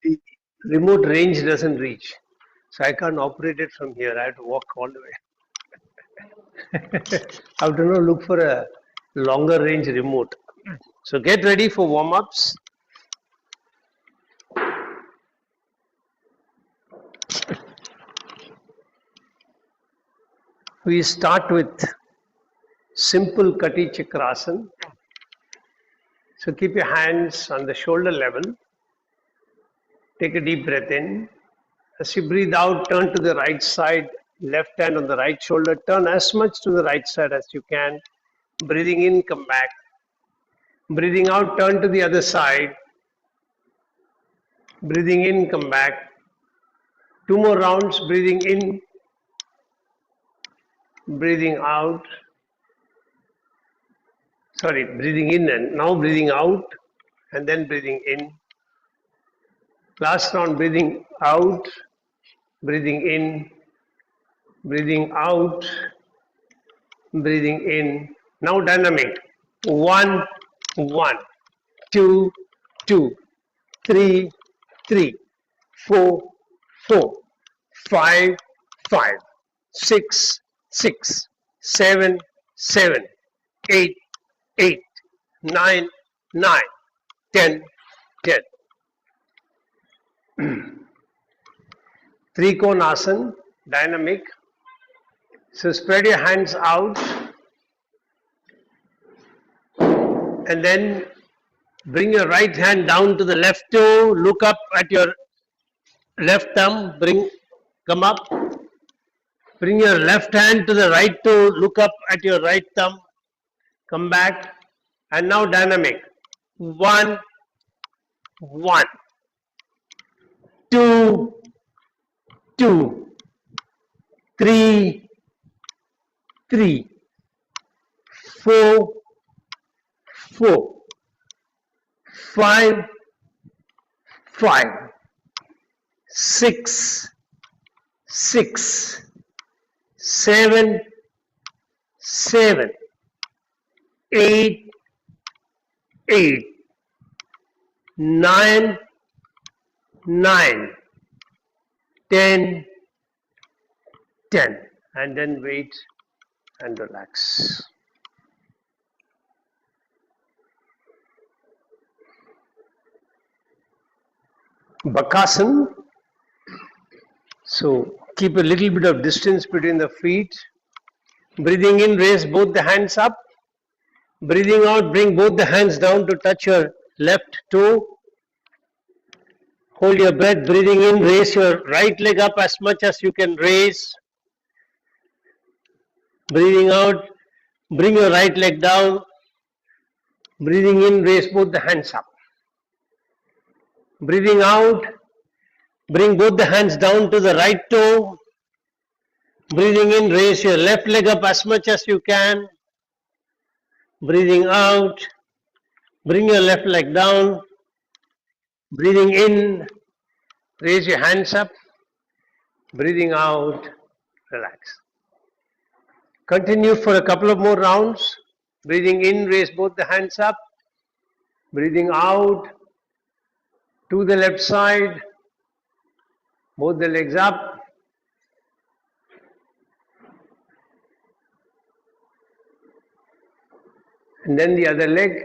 The remote range doesn't reach. So I can't operate it from here. I have to walk all the way. I have to now look for a longer range remote. So get ready for warm-ups. We start with simple Kati Chakrasana. So keep your hands on the shoulder level. Take a deep breath in. As you breathe out, turn to the right side, left hand on the right shoulder. Turn as much to the right side as you can. Breathing in, come back. Breathing out, turn to the other side. Breathing in, come back. Two more rounds, breathing in, breathing out. Sorry, breathing in and now breathing out and then breathing in. Last round, breathing out, breathing in, breathing out, breathing in. Now dynamic. 1, 1, 2, 2, 3, 3, 4, 4, 5, 5, 6, 6, 7, 7, 8, 8, 9, 9, 10, 10. Trikonasana, dynamic. So spread your hands out and then bring your right hand down to the left toe, look up at your left thumb, come up. Bring your left hand to the right toe, look up at your right thumb, come back, and now dynamic. 1, 1, 2, 2, 3, 3, 4, 4, 5, 5, 6, 6, 7, 7, 8, 8, 9, 9, 10, 10. And then wait and relax. Bakasana. So keep a little bit of distance between the feet. Breathing in, raise both the hands up. Breathing out, bring both the hands down to touch your left toe. Hold your breath. Breathing in, raise your right leg up as much as you can raise. Breathing out, bring your right leg down. Breathing in, raise both the hands up. Breathing out, bring both the hands down to the right toe. Breathing in, raise your left leg up as much as you can. Breathing out, bring your left leg down. Breathing in, raise your hands up. Breathing out, relax. Continue for a couple of more rounds. Breathing in, raise both the hands up. Breathing out to the left side. Both the legs up. And then the other leg.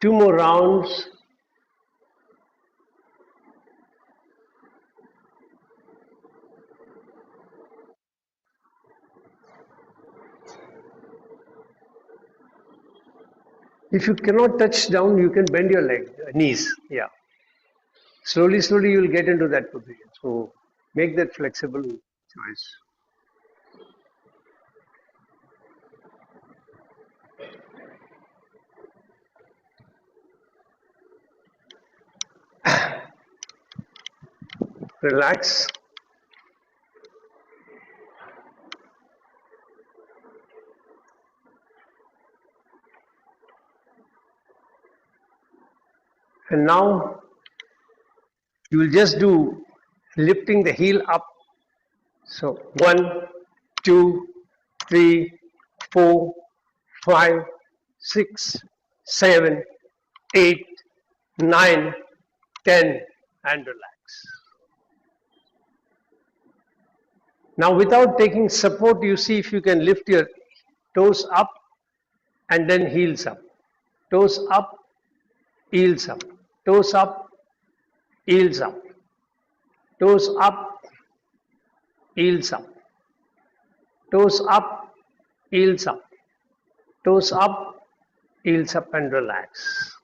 Two more rounds. If you cannot touch down, you can bend your knees. Yeah. Slowly, slowly you will get into that position. So make that flexible choice. Relax. And now you will just do lifting the heel up. So 1, 2, 3, 4, 5, 6, 7, 8, 9, 10, and relax. Now without taking support, you see if you can lift your toes up and then heels up. Toes up, heels up. Toes up, heels up. Toes up, heels up. Toes up, heels up. Toes up, heels up, and relax.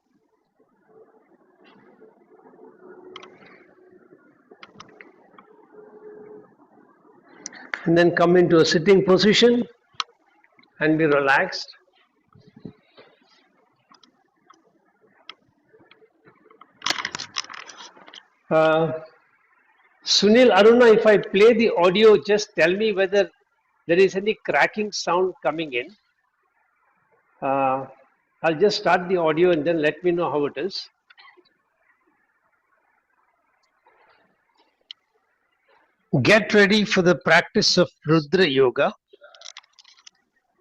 And then come into a sitting position and be relaxed. Sunil, Aruna, if I play the audio, just tell me whether there is any cracking sound coming in. I'll just start the audio and then let me know how it is. Get ready for the practice of Rudra Yoga.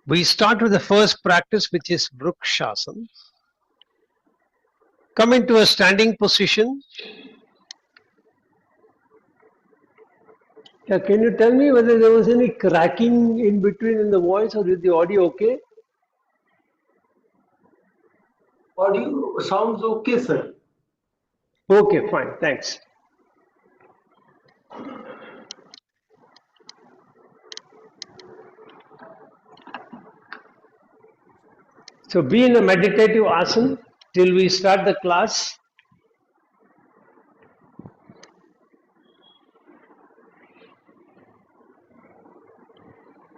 We start with the first practice, which is Vrukshasana. Come into a standing position. Yeah, can you tell me whether there was any cracking in between in the voice, or is the audio okay? Audio sounds okay, sir. Okay, fine, thanks. So be in a meditative asana till we start the class.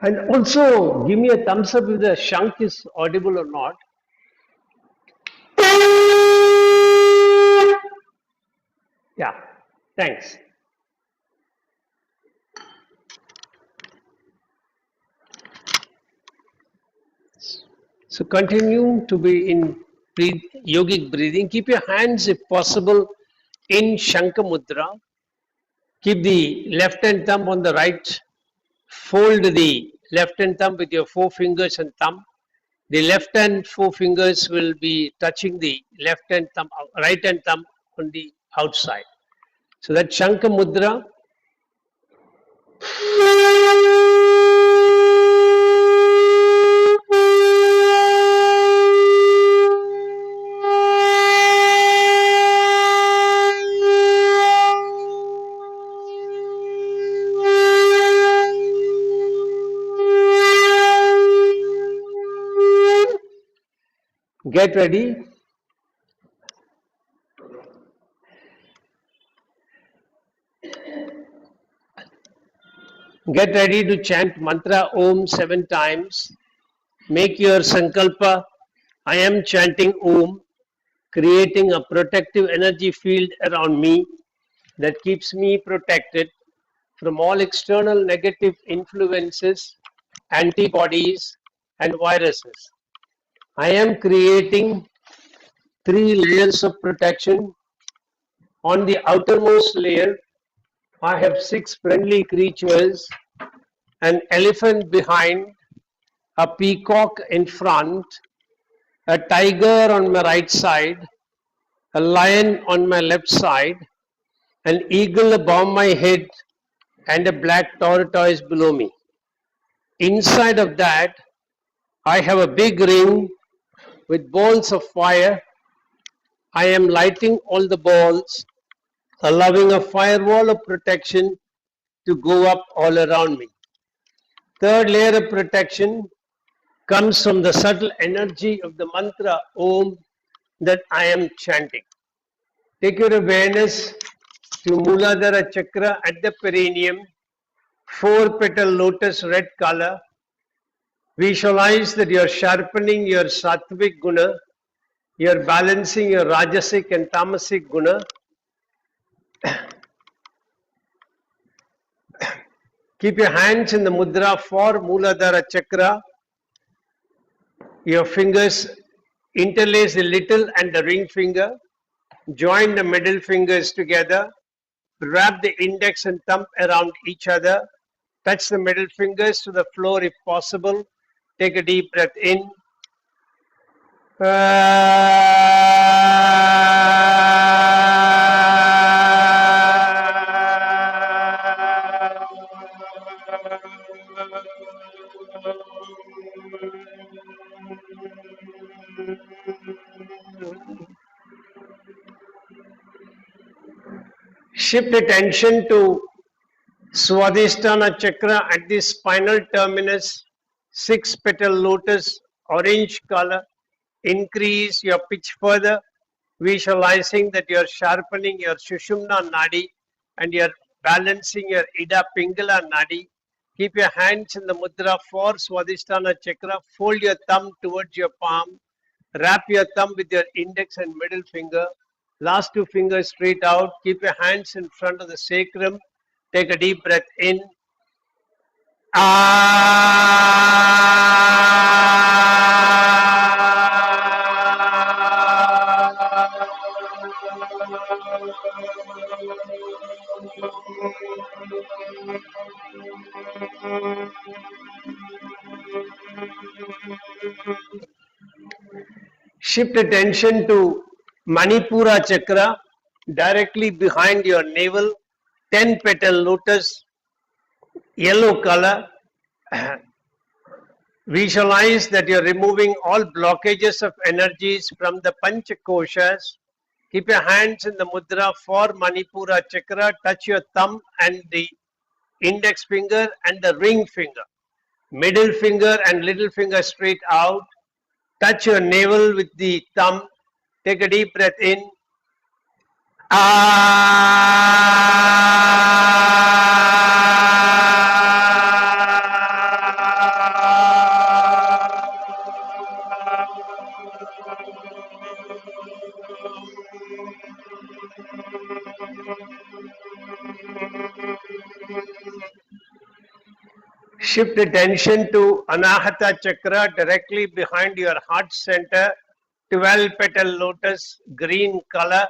And also give me a thumbs up if the shank is audible or not. Yeah, thanks. So continue to be in yogic breathing. Keep your hands, if possible, in Shankha Mudra. Keep the left hand thumb on the right. Fold the left hand thumb with your 4 fingers and thumb. The left hand 4 fingers will be touching the left hand thumb, right hand thumb on the outside. So that Shankha Mudra. Get ready. Get ready to chant mantra Om 7 times. Make your sankalpa. I am chanting Om, creating a protective energy field around me that keeps me protected from all external negative influences, antibodies, and viruses. I am creating 3 layers of protection. On the outermost layer, I have 6 friendly creatures, an elephant behind, a peacock in front, a tiger on my right side, a lion on my left side, an eagle above my head, and a black tortoise below me. Inside of that, I have a big ring with balls of fire. I am lighting all the balls, allowing a firewall of protection to go up all around me. Third layer of protection comes from the subtle energy of the mantra Om that I am chanting. Take your awareness to Muladhara Chakra at the perineum, 4-petal lotus red color. Visualize that you are sharpening your sattvic guna, you are balancing your rajasic and tamasic guna. Keep your hands in the mudra for Muladhara Chakra. Your fingers interlace the little and the ring finger. Join the middle fingers together. Wrap the index and thumb around each other. Touch the middle fingers to the floor if possible. Take a deep breath in. Shift attention to Swadhisthana chakra at the spinal terminus, 6-petal lotus, orange color. Increase your pitch further, visualizing that you are sharpening your Sushumna Nadi and you are balancing your Ida Pingala Nadi. Keep your hands in the mudra for Swadhisthana chakra. Fold your thumb towards your palm. Wrap your thumb with your index and middle finger. Last two fingers straight out. Keep your hands in front of the sacrum. Take a deep breath in. Shift attention to Manipura chakra directly behind your navel, 10-petal lotus, yellow color. Visualize that you're removing all blockages of energies from the Panchakoshas. Keep your hands in the mudra for Manipura chakra. Touch your thumb and the index finger and the ring finger. Middle finger and little finger straight out. Touch your navel with the thumb. Take a deep breath in. Shift attention to Anahata chakra directly behind your heart center, 12-petal lotus, green color.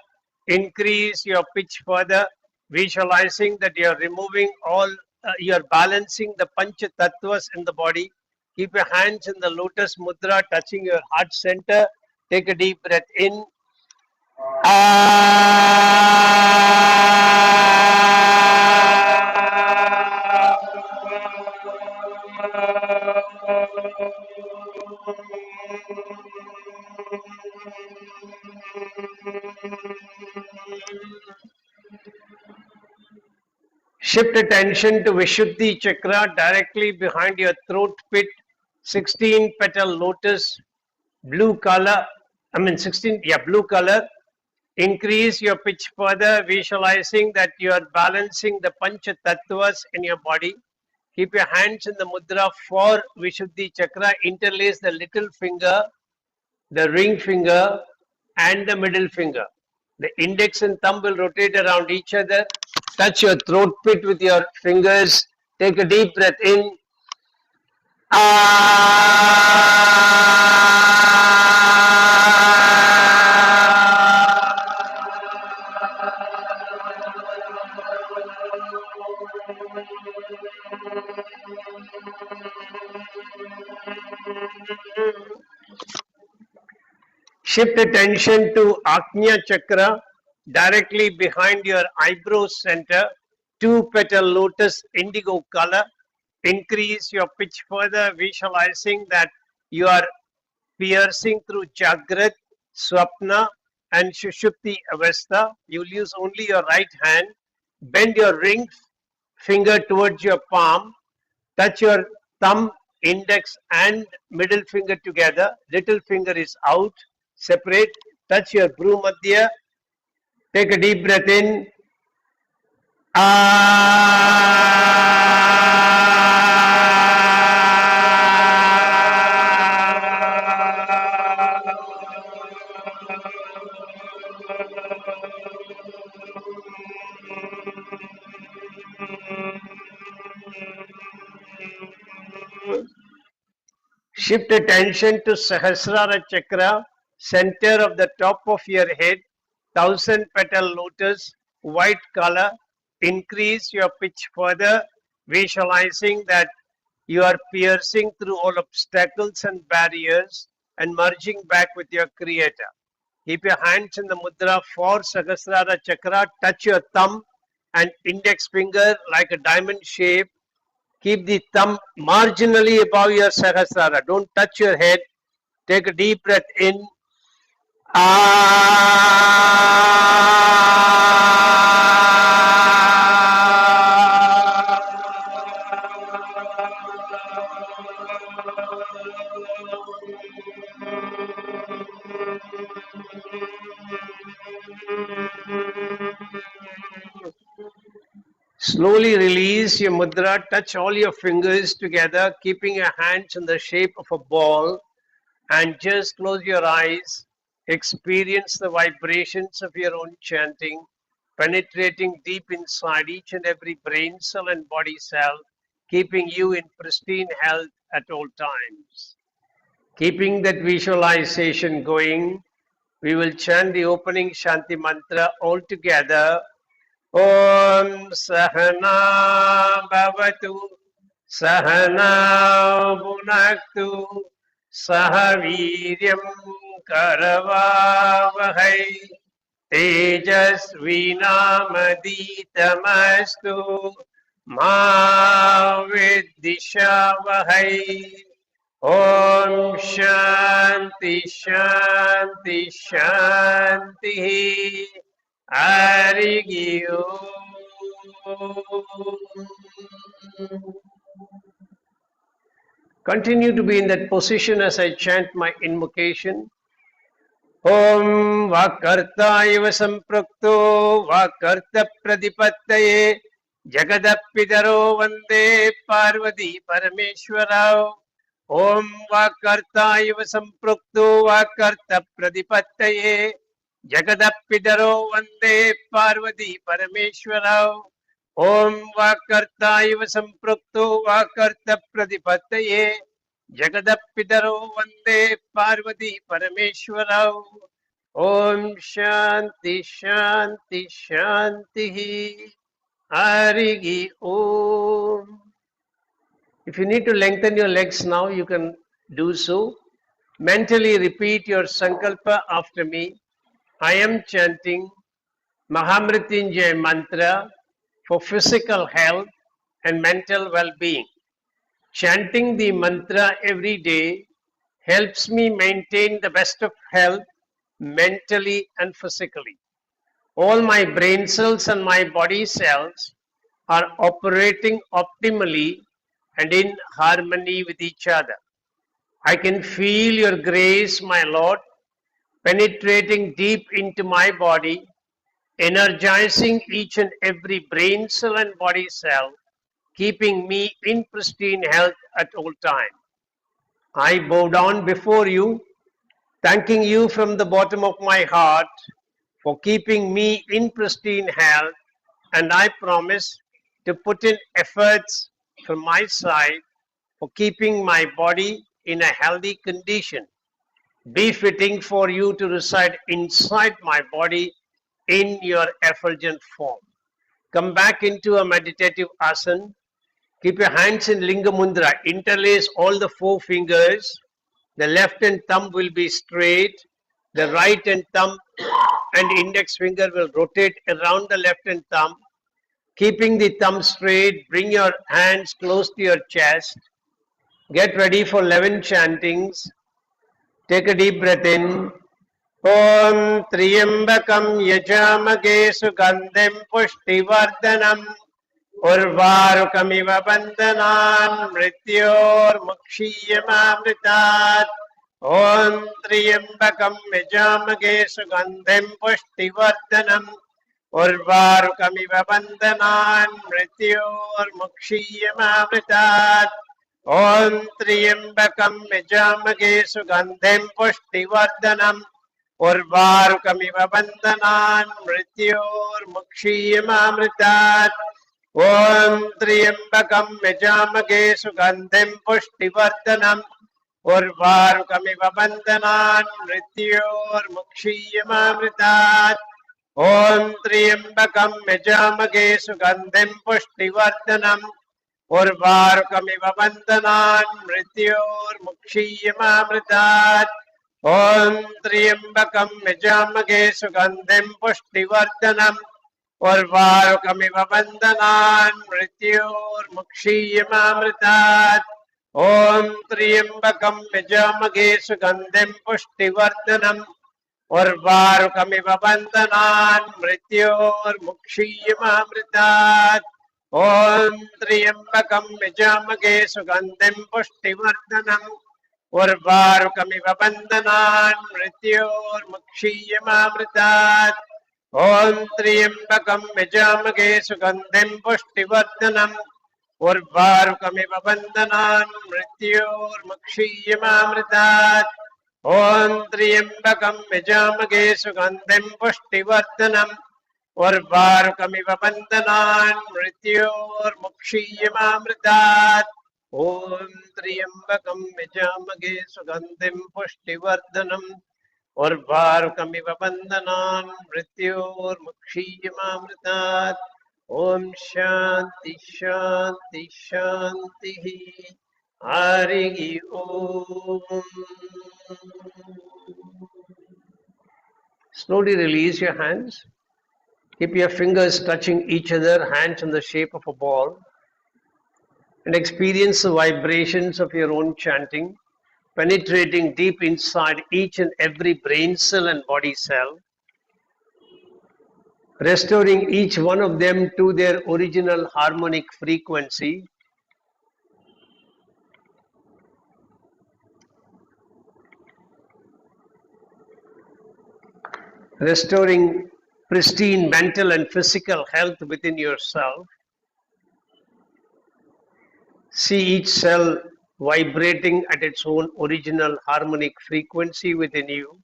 Increase your pitch further, visualizing that you are removing all, you are balancing the Pancha Tattvas in the body. Keep your hands in the lotus mudra, touching your heart center. Take a deep breath in. Shift attention to Vishuddhi chakra directly behind your throat pit, 16-petal lotus, blue color. 16, blue color. Increase your pitch further, visualizing that you are balancing the Pancha Tattvas in your body. Keep your hands in the mudra for Vishuddhi chakra. Interlace the little finger, the ring finger, and the middle finger. The index and thumb will rotate around each other. Touch your throat pit with your fingers. Take a deep breath in. Shift attention to Agnya chakra directly behind your eyebrow center, 2-petal lotus, indigo color. Increase your pitch further, visualizing that you are piercing through Jagrat, Swapna, and Shushupti Avastha. You will use only your right hand. Bend your ring finger towards your palm. Touch your thumb, index, and middle finger together. Little finger is out. Separate. Touch your Bhrumadhya. Take a deep breath in. Shift attention to Sahasrara chakra, center of the top of your head, 1000-petal lotus, white color. Increase your pitch further, visualizing that you are piercing through all obstacles and barriers and merging back with your creator. Keep your hands in the mudra for Sahasrara chakra. Touch your thumb and index finger like a diamond shape. Keep the thumb marginally above your Sahasrara. Don't touch your head. Take a deep breath in. Slowly release your mudra, touch all your fingers together, keeping your hands in the shape of a ball, and just close your eyes. Experience the vibrations of your own chanting, penetrating deep inside each and every brain cell and body cell, keeping you in pristine health at all times. Keeping that visualization going, we will chant the opening Shanti mantra all together. Om Sahana Bhavatu Sahana Bhunaktu Sahaviryam Karavavahai Tejasvinamaditamasttu Ma Viddhishavahai. Om Shanti Shanti Shanti. Hari Om. Continue to be in that position as I chant my invocation. Om Vakartaiva Samprakto Vakarta Pradipattaye Jagadapidaro Vande Parvati Parameshwarao. Om Vakartaiva Samprakto Vakarta Pradipattaye Jagadapidaro Vande Parvati Parameshwarao. Om Vakartaiva Samprakto Vakarta Pradipattaye Jagadapidaro Vande Parvati Parameshwarao. Om Shanti Shanti Shanti. Hari Om. If you need to lengthen your legs now, you can do so. Mentally repeat your sankalpa after me. I am chanting Mahamrityunjay mantra for physical health and mental well-being. Chanting the mantra every day helps me maintain the best of health mentally and physically. All my brain cells and my body cells are operating optimally and in harmony with each other. I can feel your grace, my Lord, penetrating deep into my body, energizing each and every brain cell and body cell, keeping me in pristine health at all times. I bow down before you, thanking you from the bottom of my heart for keeping me in pristine health, and I promise to put in efforts from my side for keeping my body in a healthy condition, befitting for you to reside inside my body in your effulgent form. Come back into a meditative asana. Keep your hands in Linga Mudra. Interlace all the four fingers. The left and thumb will be straight. The right and thumb and index finger will rotate around the left and thumb. Keeping the thumb straight, bring your hands close to your chest. Get ready for 11 chantings. Take a deep breath in. Om Triyambakam Yajamage Sugandhim Pushtivardhanam Urvarukamiva Bandhanan Mrityor Mukshiyamamritat. Om Triyambakam Yajamage Sugandhim Pushtivardhanam Urvarukamiva Bandhanan Mrityor Mukshiyamamritat. Om Triyambakam Yajamage Sugandhim Pushtivardhanam Urvarukamiva Bandhanan Mrityor Mukshiyamamritat. Om Triyambakam Yajamage Sugandhim Pushtivardhanam Urvarukamiva Bandhanan Mrityor Mukshiyamamritat. Om Triyambakam Yajamage Sugandhim Pushtivardhanam Urvarukamiva Bandhanan Mrityor Mukshiyamamritat. Om Triyambakam Yajamage Sugandhim Pushtivardhanam Urvarukamiva Bandhanan Mrityor Mukshiyamamritat. Om Triyambakam Yajamage Sugandhim Pushtivardhanam उर्वारुकमिव बन्धनान् मृत्योर्मुक्षीयमामृतात् ॐ त्र्यम्बकं यजामहे सुगन्धिं पुष्टिवर्धनम् उर्वारुकमिव बन्धनान् मृत्योर्मुक्षीयमामृतात् ॐ त्र्यम्बकं यजामहे सुगन्धिं पुष्टिवर्धनम् उर्वारुकमिव बन्धनान् मृत्योर्मुक्षीयमामृतात् ॐ त्र्यम्बकं यजामहे सुगन्धिं पुष्टिवर्धनम् उर्वारुकमिव बन्धनान् मृत्योर्मुक्षीयमामृतात् ॐ त्र्यम्बकं यजामहे सुगन्धिं पुष्टिवर्धनम् उर्वारुकमिव बन्धनान् मृत्योर्मुक्षीयमामृतात् ॐ शान्ति शान्ति शान्तिः हरिः ॐ. Slowly release your hands. Keep your fingers touching each other, hands in the shape of a ball, and experience the vibrations of your own chanting, penetrating deep inside each and every brain cell and body cell, restoring each one of them to their original harmonic frequency. Restoring pristine mental and physical health within yourself. See each cell vibrating at its own original harmonic frequency within you,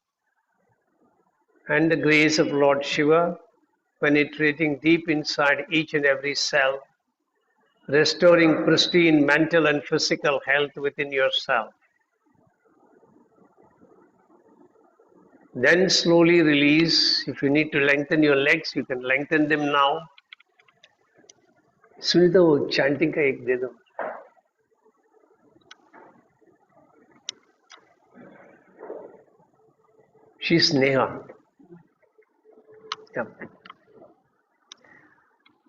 and the grace of Lord Shiva penetrating deep inside each and every cell, restoring pristine mental and physical health within yourself. Then slowly release. If you need to lengthen your legs, you can lengthen them now. Sunita वो chanting का एक दे दो. She's Neha. Yep.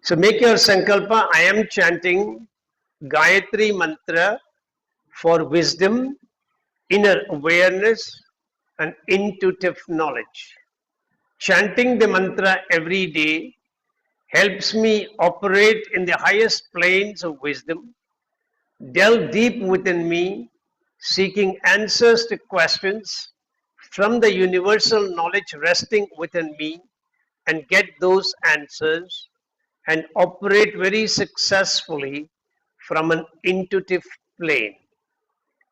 So make your sankalpa. I am chanting Gayatri mantra for wisdom, inner awareness, and intuitive knowledge. Chanting the mantra every day helps me operate in the highest planes of wisdom, delve deep within me, seeking answers to questions from the universal knowledge resting within me, and get those answers and operate very successfully from an intuitive plane.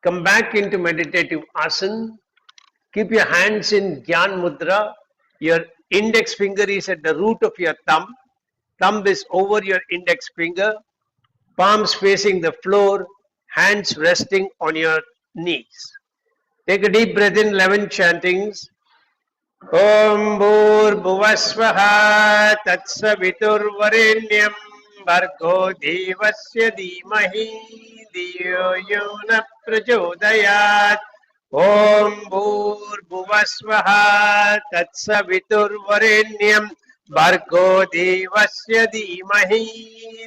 Come back into meditative asana. Keep your hands in Gyan Mudra. Your index finger is at the root of your thumb. Thumb is over your index finger. Palms facing the floor. Hands resting on your knees. Take a deep breath in, 11 chantings. Om Bhur Bhuvasvaha Tatsaviturvarenyam Bhargo Devasya Dhimahi Dhiyo Yona Prachodayat. Om Bhur Bhuvasvaha Tatsaviturvarenyam Bhargo Devasya Dhimahi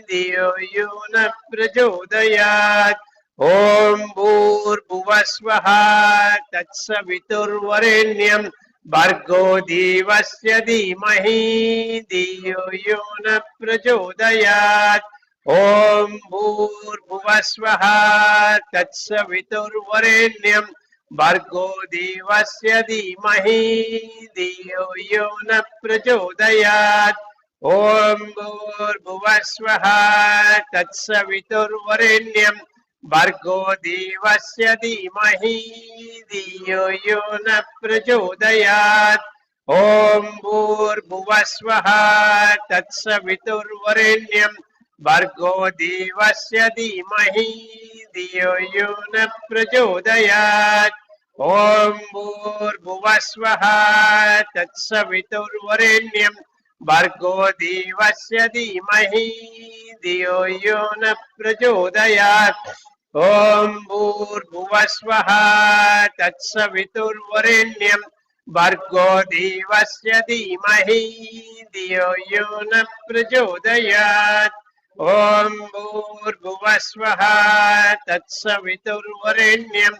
Dhiyo Yona Prachodayat. Om Bhur Bhuvasvaha Tatsaviturvarenyam Bhargo Devasya Dhimahi Dhiyo Yona Prachodayat. Om Bhur Bhuvasvaha Tatsaviturvarenyam Bhargo Devasya Dhimahi Dhiyo Yona Prachodayat. Om Bhur Bhuvasvaha Tatsaviturvarenyam Bhargo Devasya Dhimahi Dhiyo Yona Prachodayat. Om Bhur Bhuvasvaha Tatsaviturvarenyam Bhargo Devasya Dhimahi Dhiyo Yona Prachodayat. Om Bhur Bhuvasvaha Tatsaviturvarenyam Bhargo Devasya Dhimahi Dhiyo Yona Prachodayat. Om Bhur Bhuvasvaha Tatsaviturvarenyam Bhargo Devasya Dhimahi Dhiyo Yona Prachodayat. Om Bhur Bhuvasvaha Tatsaviturvarenyam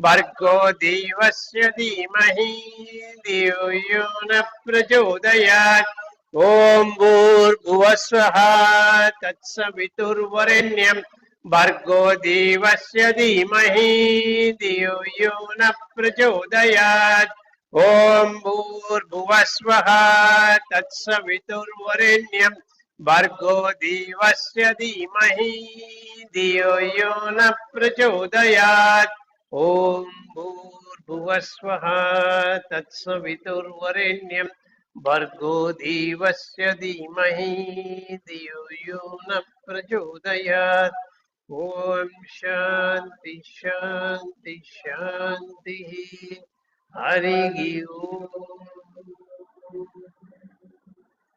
भर्गो देवस्य धीमहि धियो यो न प्रचोदयात् ॐ भूर्भुवस्वः तत्सवितुर्वरेण्यं भर्गो देवस्य धीमहि धियो यो न प्रचोदयात् ॐ भूर्भुवस्वः तत्सवितुर्वरेण्यं भर्गो देवस्य धीमहि धियो यो न प्रचोदयात् ॐ भूर्भुवस्वः तत्सवितुर्वरेण्यं भर्गो देवस्य धीमहि धियो यो न प्रचोदयात् ॐ शान्ति शान्ति शान्तिः हरिः ओम्.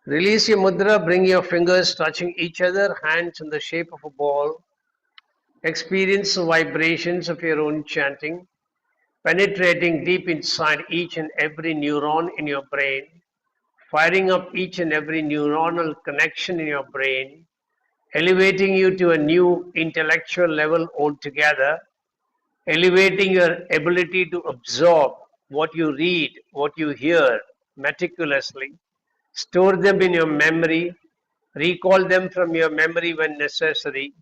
Release your mudra, bring your fingers touching each other, hands in the shape of a ball. Experience the vibrations of your own chanting, penetrating deep inside each and every neuron in your brain, firing up each and every neuronal connection in your brain, elevating you to a new intellectual level altogether, elevating your ability to absorb what you read, what you hear meticulously, store them in your memory, recall them from your memory when necessary,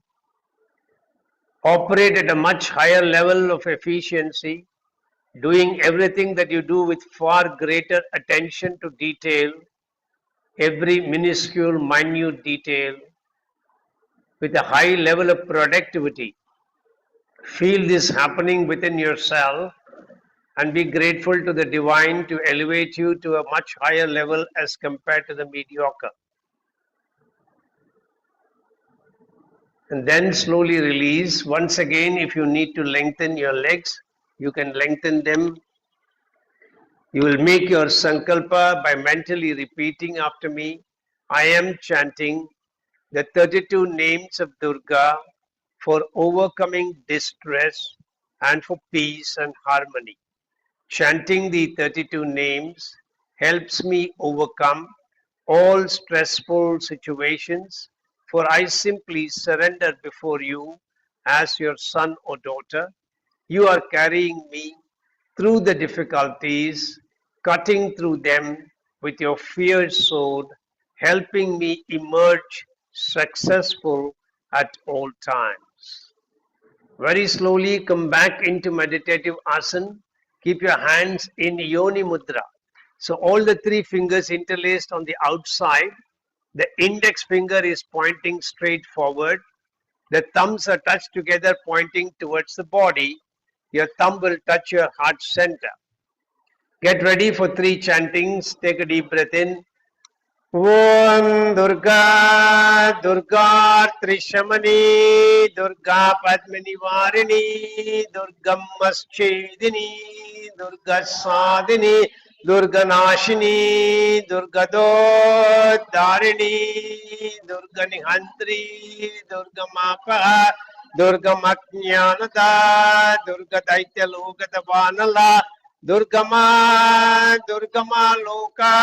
operate at a much higher level of efficiency, doing everything that you do with far greater attention to detail, every minuscule, minute detail, with a high level of productivity. Feel this happening within yourself and be grateful to the divine to elevate you to a much higher level as compared to the mediocre. And then slowly release. Once again, if you need to lengthen your legs, you can lengthen them. You will make your sankalpa by mentally repeating after me. I am chanting the 32 names of Durga for overcoming distress and for peace and harmony. Chanting the 32 names helps me overcome all stressful situations, for I simply surrender before you as your son or daughter. You are carrying me through the difficulties, cutting through them with your fierce sword, helping me emerge successful at all times. Very slowly come back into meditative asana. Keep your hands in yoni mudra. So all the three fingers interlaced on the outside. The index finger is pointing straight forward. The thumbs are touched together pointing towards the body. Your thumb will touch your heart center. Get ready for three chantings. Take a deep breath in. Om Durga Durga Trishamani Durga Padmini Varini Durga Maschedini Durga Sadini Durga Nashini Durga Darini Durga Nihantri Durga Mapa Durga Maknyanada Durga Daitya Lokata Vanala Durgama Loka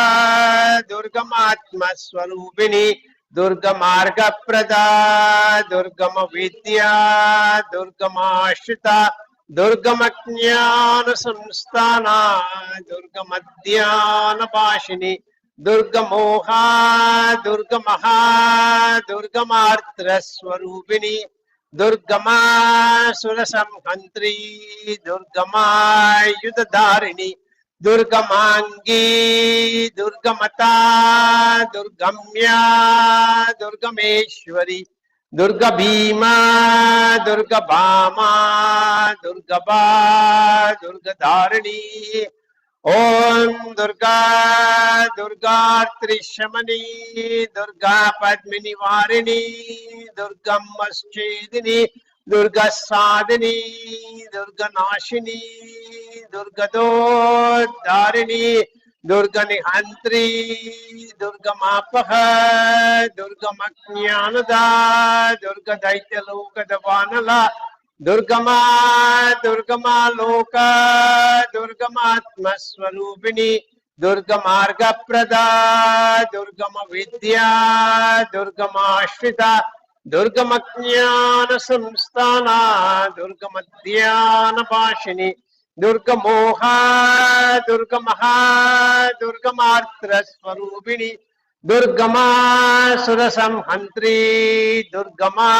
Durgamatma Swarupini Durgamarga Prada Durgama Vidya Durgamashita Durgamaknyana Samstana Durgamadhyana Pashini Durgamoha Durgamaha Durgamartra Swarupini Durgama Surasamhantri Durgama Yudhadharini Durgamangi Durgamata Durgamya Durgameshwari Durga Bhima Durga Bhama Durga Ba Durga Dharini Om Durga Durga Trishamani Durga Padmini Varini Durga Maschedini Durga Sadini Durga Nashini Durga Darini Durga Nihantri Durga Mapaha Durga Maknyanada Durga Daitya Loka Davanala Durgama Loka Durgamatma Swarupini Durgamarga Prada Durgama Vidya Durgamashvita Durgamaknyana Samstana Durgamadhyana Pashini Durgamoha, Durgamaha, Durgamartra Swarupini, Durgama Surasamhantri, Durgama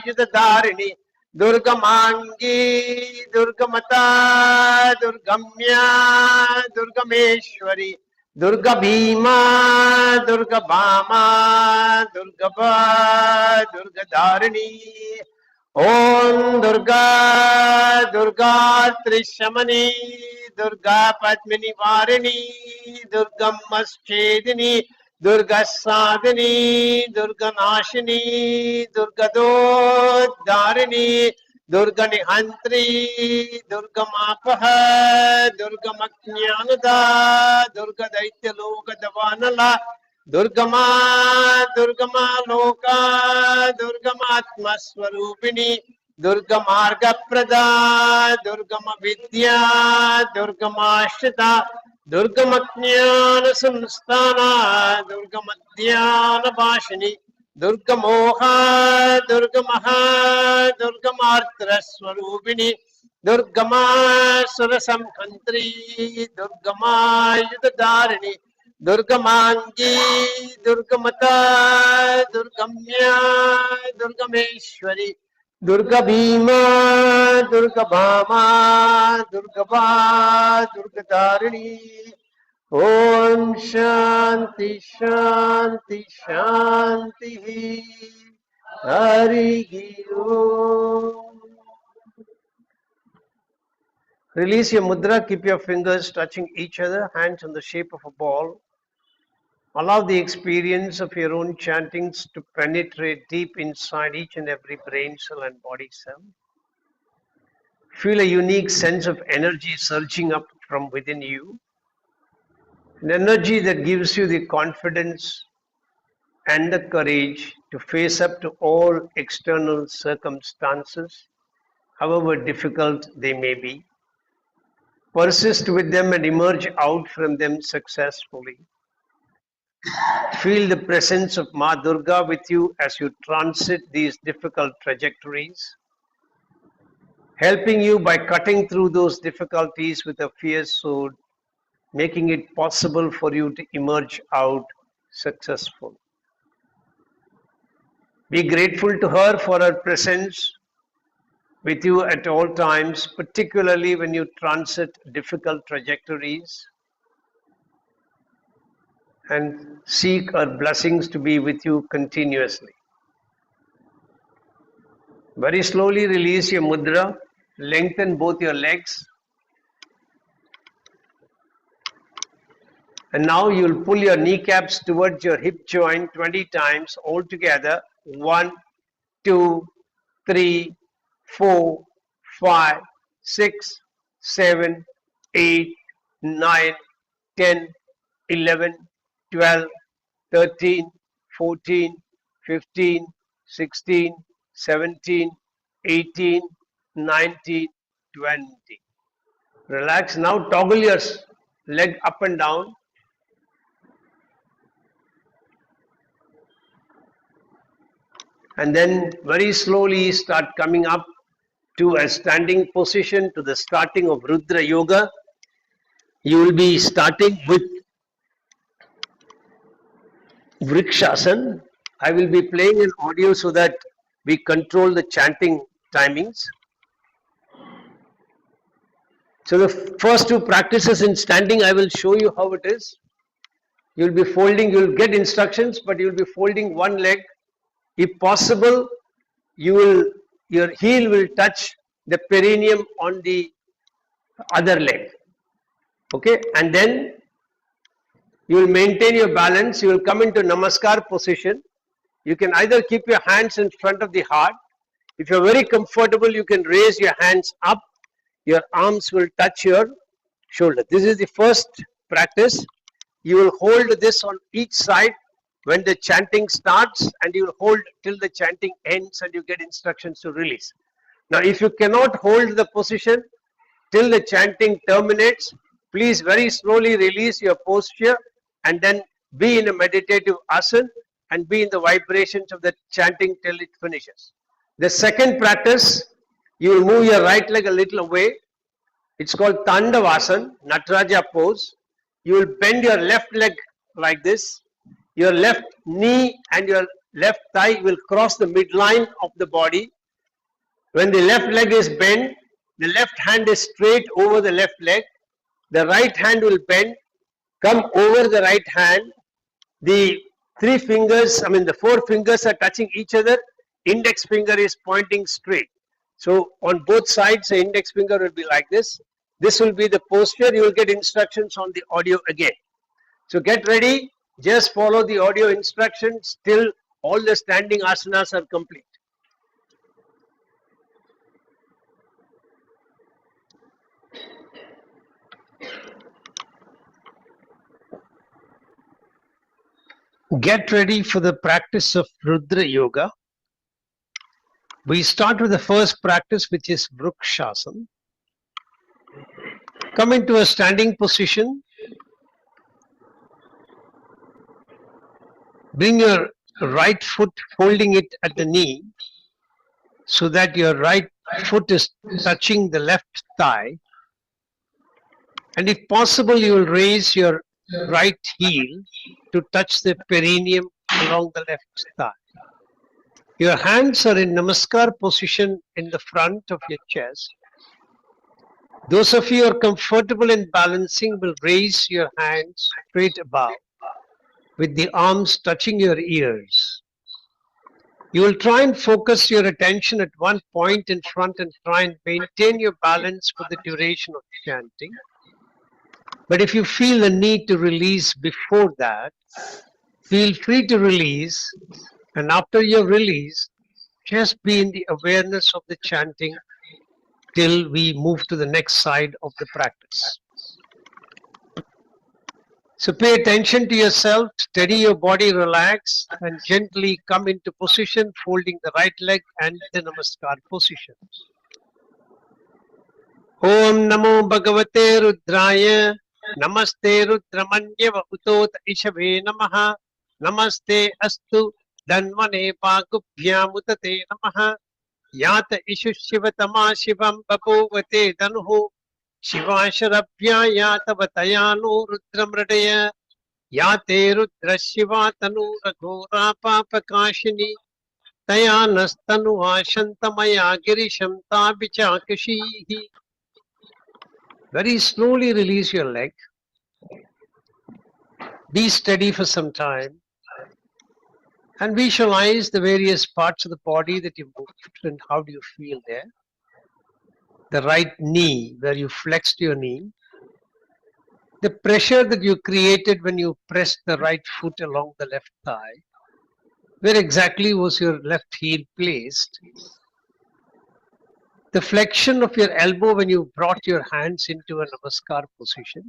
Yudadarini, Durgamangi, Durgamata, Durgamya, Durgameshwari, Durga Bhima, Durga Bhama, Durga Ba, Durga Dharini, Om Durga, Durga Trishamani, Durga Padmini Varini, Durga Maschedini, Durga Sadhini, Durga Nashini, Durga Dodharini, Durga Nihantri, Durga Mapaha, Durga Maknyanada, Durga Daitya Loka Davanala, Durgama, Durgama Loka, Durgama Atma Swarupini, Durga Marga Prada, Durgama Vidya, Durgama Ashita, Durgama Jnana Samsthana, Durgama Dhyana Bhashini, Durga Moha, Durga Maha, Durga Martra Swarupini, Durgama Surasamkantri, Durgama Yudadarini, Durgamangi, Durgamata, Durgamya, Durgameshwari, Durga Bhima, Durga Bhama, Durga Ba, Durga Dharini. Om Shanti Shanti Shanti Hari Om. Release your mudra, keep your fingers touching each other, hands in the shape of a ball. Allow the experience of your own chantings to penetrate deep inside each and every brain cell and body cell. Feel a unique sense of energy surging up from within you, an energy that gives you the confidence and the courage to face up to all external circumstances, however difficult they may be. Persist with them and emerge out from them successfully. Feel the presence of Ma Durga with you as you transit these difficult trajectories, helping you by cutting through those difficulties with a fierce sword, making it possible for you to emerge out successful. Be grateful to her for her presence with you at all times, particularly when you transit difficult trajectories, and seek her blessings to be with you continuously. Very slowly release your mudra, lengthen both your legs, and now you'll pull your kneecaps towards your hip joint 20 times all together. 1, 2, 3, 4, 5, 6, 7, 8, 9, 10, 11, 12, 13, 14, 15, 16, 17, 18, 19, 20. Relax. Now toggle your leg up and down. And then very slowly start coming up to a standing position, to the starting of Rudra Yoga. You will be starting with Vrikshasan. I will be playing an audio so that we control the chanting timings. So the first two practices in standing, I will show you how it is. You will be folding, you will get instructions, but you will be folding one leg. If possible, your heel will touch the perineum on the other leg. Okay, and then you will maintain your balance. You will come into Namaskar position. You can either keep your hands in front of the heart. If you are very comfortable, you can raise your hands up. Your arms will touch your shoulder. This is the first practice. You will hold this on each side when the chanting starts, and you will hold till the chanting ends and you get instructions to release. Now, if you cannot hold the position till the chanting terminates, please very slowly release your posture and then be in a meditative asana and be in the vibrations of the chanting till it finishes. The second practice, you will move your right leg a little away It's called Tandavasan, Nataraja pose. You will bend your left leg like this. Your left knee and your left thigh will cross the midline of the body. When the left leg is bent, the left hand is straight over the left leg. The right hand will bend, come over the right hand. The the 4 fingers are touching each other. Index finger is pointing straight. So on both sides, the index finger will be like this. This will be the posture. You will get instructions on the audio again. So get ready. Just follow the audio instructions till all the standing asanas are complete. Get ready for the practice of Rudra Yoga. We start with the first practice, which is Vrukshasana. Come into a standing position. Bring your right foot, holding it at the knee, so that your right foot is touching the left thigh. And if possible, you will raise your right heel to touch the perineum along the left thigh. Your hands are in Namaskar position in the front of your chest. Those of you who are comfortable in balancing will raise your hands straight above with the arms touching your ears. You will try and focus your attention at one point in front and try and maintain your balance for the duration of chanting. But if you feel the need to release before that, feel free to release, and after your release, just be in the awareness of the chanting till we move to the next side of the practice. So pay attention to yourself, steady your body, relax, and gently come into position, folding the right leg and the Namaskar position. Om Namo Bhagavate Rudraya, Namaste Rudramanyava Utot Ishave Namaha, Namaste Astu Dhanvane Pakubhyam Utate Namaha, Yata Ishu Shivatama Shivam Babovate Dhanuhu, Shivasharabhya Yatavatayano Rudramradaya, Yate Rudra Shiva Tanu Raghora Papakashini, Tayanastanu Ashantamaya Girisham Tabichakashihi. Very slowly release your leg. Be steady for some time and visualize the various parts of the body that you moved and how do you feel there. The right knee, where you flexed your knee. The pressure that you created when you pressed the right foot along the left thigh. Where exactly was your left heel placed? The flexion of your elbow when you brought your hands into a Namaskar position.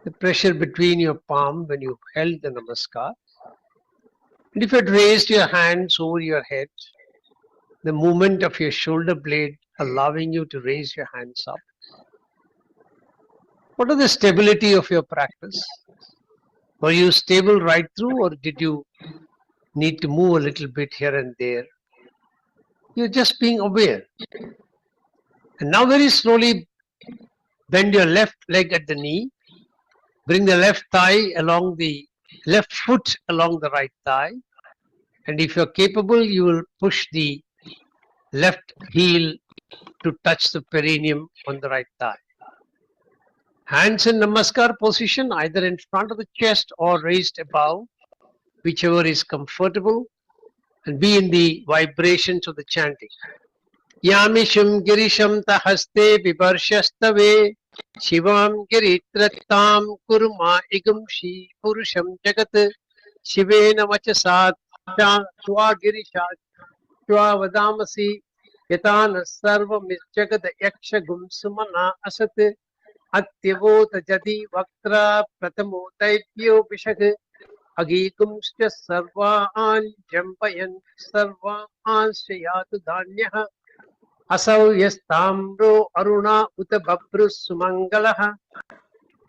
The pressure between your palm when you held the Namaskar. And if you had raised your hands over your head, the movement of your shoulder blade allowing you to raise your hands up. What is the stability of your practice? Were you stable right through, or did you need to move a little bit here and there? You're just being aware. And now very slowly bend your left leg at the knee. Bring the left thigh along the left foot along the right thigh. And if you're capable, you will push the left heel to touch the perineum on the right thigh. Hands in Namaskar position, either in front of the chest or raised above, whichever is comfortable, and be in the vibrations of the chanting. Yamisham girisham tahaste vibarshastave shivam giritrattam kurma igumshi purusham jagat shivena vachasat tva girishat tva vadamasi yatana sarvam jagat yaksha gumsumana asat atyavota jadi vaktra pratamo daityo vishag agigumscha sarvaan jampayan sarvaan shayatu dhanyah asau yastamro aruna uta babru sumangalaha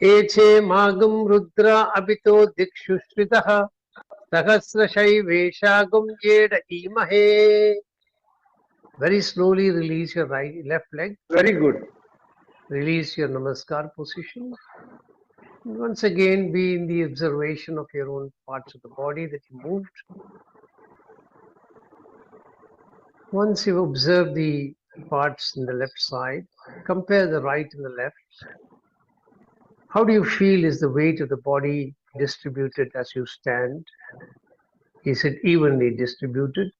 eche magum rudra abito dikshu shritaha sahasra shaiveshagum yeda imahe. Very slowly release your left leg. Very good. Release your Namaskar position. And once again, be in the observation of your own parts of the body that you moved. Once you've observed the parts in the left side, compare the right and the left. How do you feel is the weight of the body distributed as you stand? Is it evenly distributed?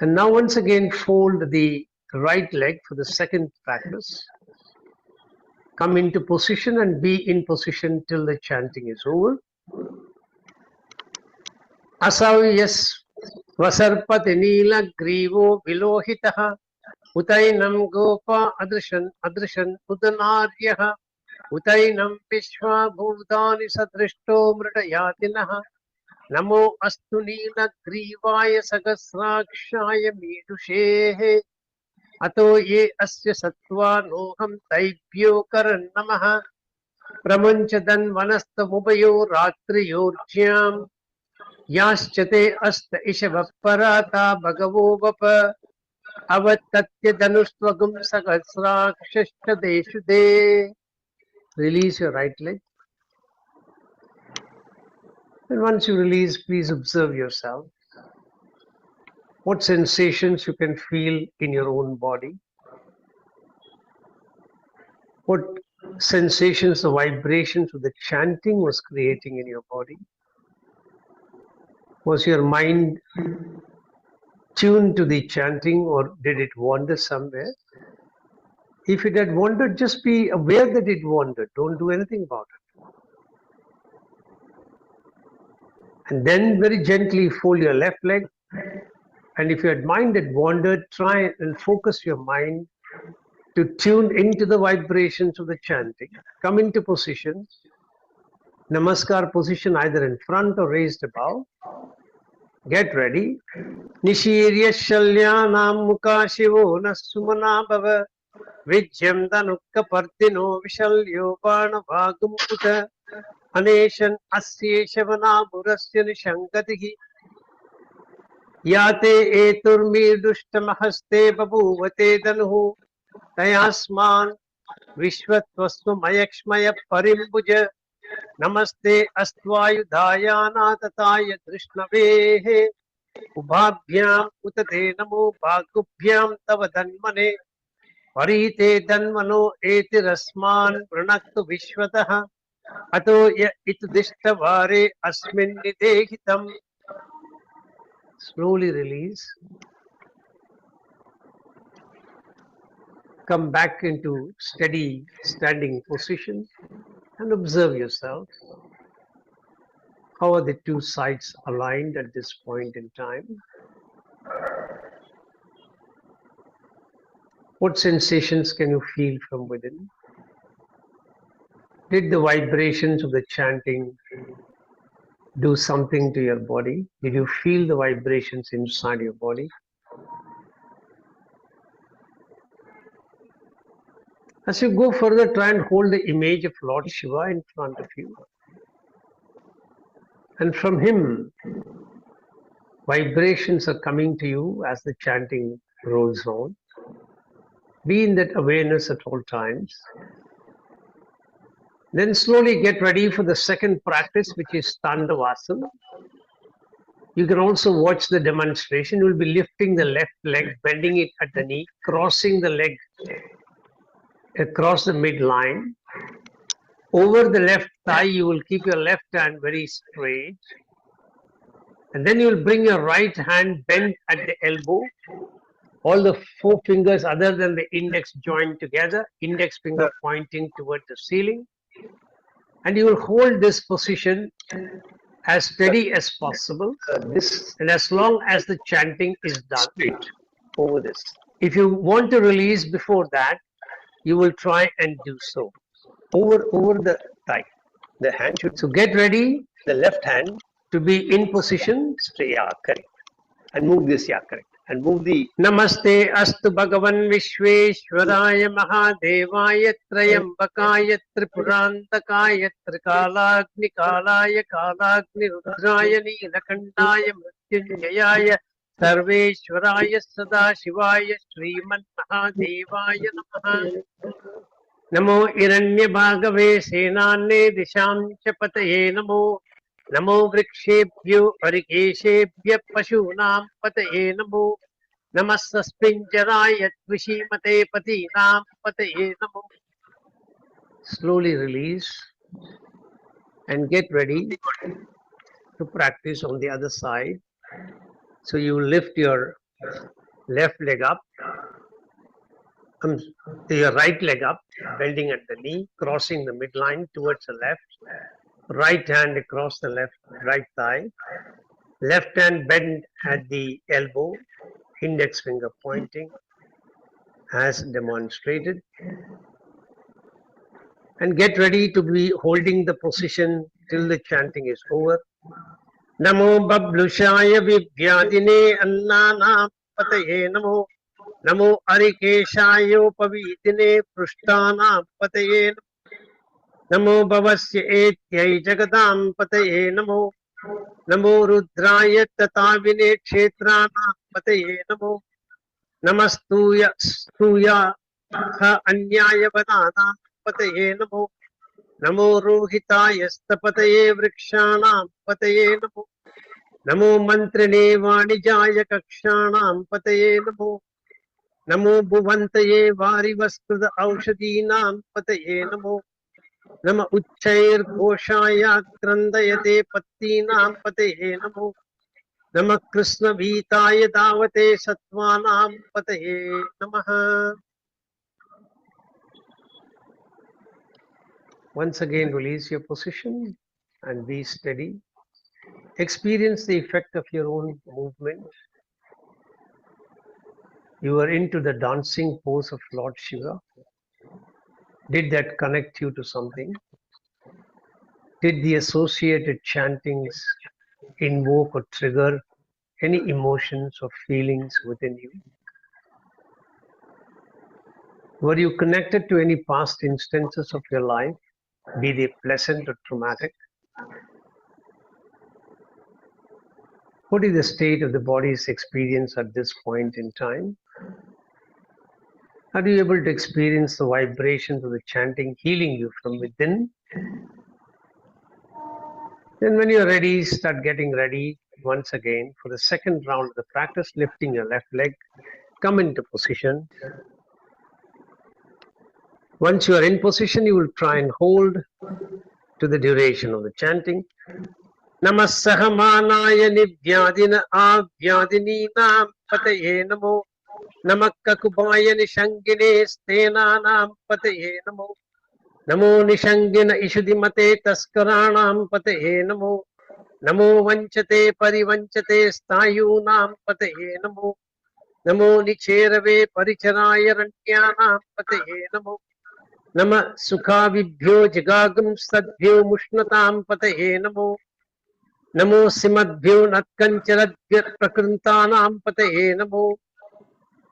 And now once again fold the right leg for the second practice. Come into position and be in position till the chanting is over. Asavyas vasarpati nila grivo vilohitaha utainam gopa adrishan udanaryaha utainam vishwa bhutani sadrishto mridayatinaha namo astu nila grivaya sagasrakshaya midushehe ato ye asya sattva noham taibhyo karan namaha pramanchadan vanastamubayo ratriyorjyam yaschate asta ishavapparata bhagavo vapa avatatya danustvagum sagasrakshashta deshude. Release your right leg. And once you release, please observe yourself. What sensations you can feel in your own body. What sensations, the vibrations of the chanting was creating in your body. Was your mind tuned to the chanting or did it wander somewhere? If it had wandered, just be aware that it wandered. Don't do anything about it. And then very gently fold your left leg. And if your mind had wandered, try and focus your mind to tune into the vibrations of the chanting. Come into position. Namaskar position either in front or raised above. Get ready. Nishirya Shalyanam Mukha Shivo Nasumana Bhava Vijyam Danukka Partino Vishalyo Bana Bhagum Puta Aneshan Asye Shavana Burasya Nishankatihi Yate Eturmi Dushtamhaste Babuvate Danuhu Tayasman Vishwatvasva Mayakshmaya Parimbuja Namaste Astvayudhayana Tataya Drishnavehe Ubhabhyam Utate Namo Bhagubhyam Tava Danmane Parite Danmano Eti Rasman Pranaktu Vishwataha Ato Ya Itudishtavare Asmin Nidehitam. Slowly release. Come back into steady standing position and observe yourself. How are the two sides aligned at this point in time? What sensations can you feel from within? Did the vibrations of the chanting do something to your body? Did you feel the vibrations inside your body? As you go further, try and hold the image of Lord Shiva in front of you. And from him, vibrations are coming to you as the chanting rolls on. Be in that awareness at all times. Then slowly get ready for the second practice, which is Tandavasana. You can also watch the demonstration. You will be lifting the left leg, bending it at the knee, crossing the leg across the midline. Over the left thigh, you will keep your left hand very straight. And then you will bring your right hand bent at the elbow. All the four fingers other than the index joined together, index finger pointing toward the ceiling. And you will hold this position as steady as possible. And as long as the chanting is done. Over this. If you want to release before that, you will try and do so. Over the thigh. The hand should. So get ready. The left hand to be in position. Yeah, correct. And move this, yeah, correct. And move the Namaste Astu Bhagavan Vishweshwaraya Mahadevaya Trayambakaya Tripurantakaya Trikalagni Kalaya Kalagni Rudraya Nilakandaya Mrityunjayaya सर्वेश्वराय सदाशिवाय श्रीमन्महादेवाय नमः। नमो हिरण्यभागवे सेनान्ये दिशां च पतये नमो। नमो वृक्षेभ्यो हरिकेशेभ्यः पशूनां पतये नमो। नमः सस्पिञ्जराय द्विषीमते पतीनां पतये नमो. Slowly release and get ready to practice on the other side. So you lift your left leg up, your right leg up, bending at the knee, crossing the midline towards the left. Right hand across the right thigh. Left hand bend at the elbow, index finger pointing as demonstrated. And get ready to be holding the position till the chanting is over. Namo Bablushaya Vibhyadine Annana Pataye Namo. Namo Arikeshayo Pavitine Prushtana Pataye Namo Bhavasya Etyai Jagadam Pataye Namo. Namo Rudraya Tatavine Kshetrana Pataye Namo. Namastuya Stuya Anyaya Vadana Pataye Namo. Namo Rohitaya Stapataye Vrikshana Pataye Namo. Namo Mantrine Vanijaya Kakshanam Pataye Namo. Namo Bhuvantaye Varivaskruta Aushadinam Pataye Namo. Nama Uchchair Ghoshaya Krandayate Pattinam Pataye Namo. Nama Krishna Vitaya Davate Sattvanam Pataye Namaha. Once again, release your position and be steady. Experience the effect of your own movement. You are into the dancing pose of Lord Shiva. Did that connect you to something? Did the associated chantings invoke or trigger any emotions or feelings within you? Were you connected to any past instances of your life, be they pleasant or traumatic? What is the state of the body's experience at this point in time? Are you able to experience the vibrations of the chanting healing you from within? Then when you're ready, start getting ready once again for the second round of the practice, lifting your left leg, come into position. Once you are in position, you will try and hold to the duration of the chanting. Namah Sahamanaya Nivyadina Avyadinina Pataye Namo. Namah Kakubaya Nishangine Stenanam Pataye Namo. Namo Nishangina Ishudimate Taskaranam Pataye Namo. Namo Vanchate Parivanchate Stayunam Pataye Namo. Namo Nicherave Paricharaya Rantyanam Pataye Namo. Nama Sukhavibhyo Jagagam Sadbhyo Mushnatam Pataye Namo. Namo Simadbhyo Natkancharadvyat Prakrintanam Pataye Namo.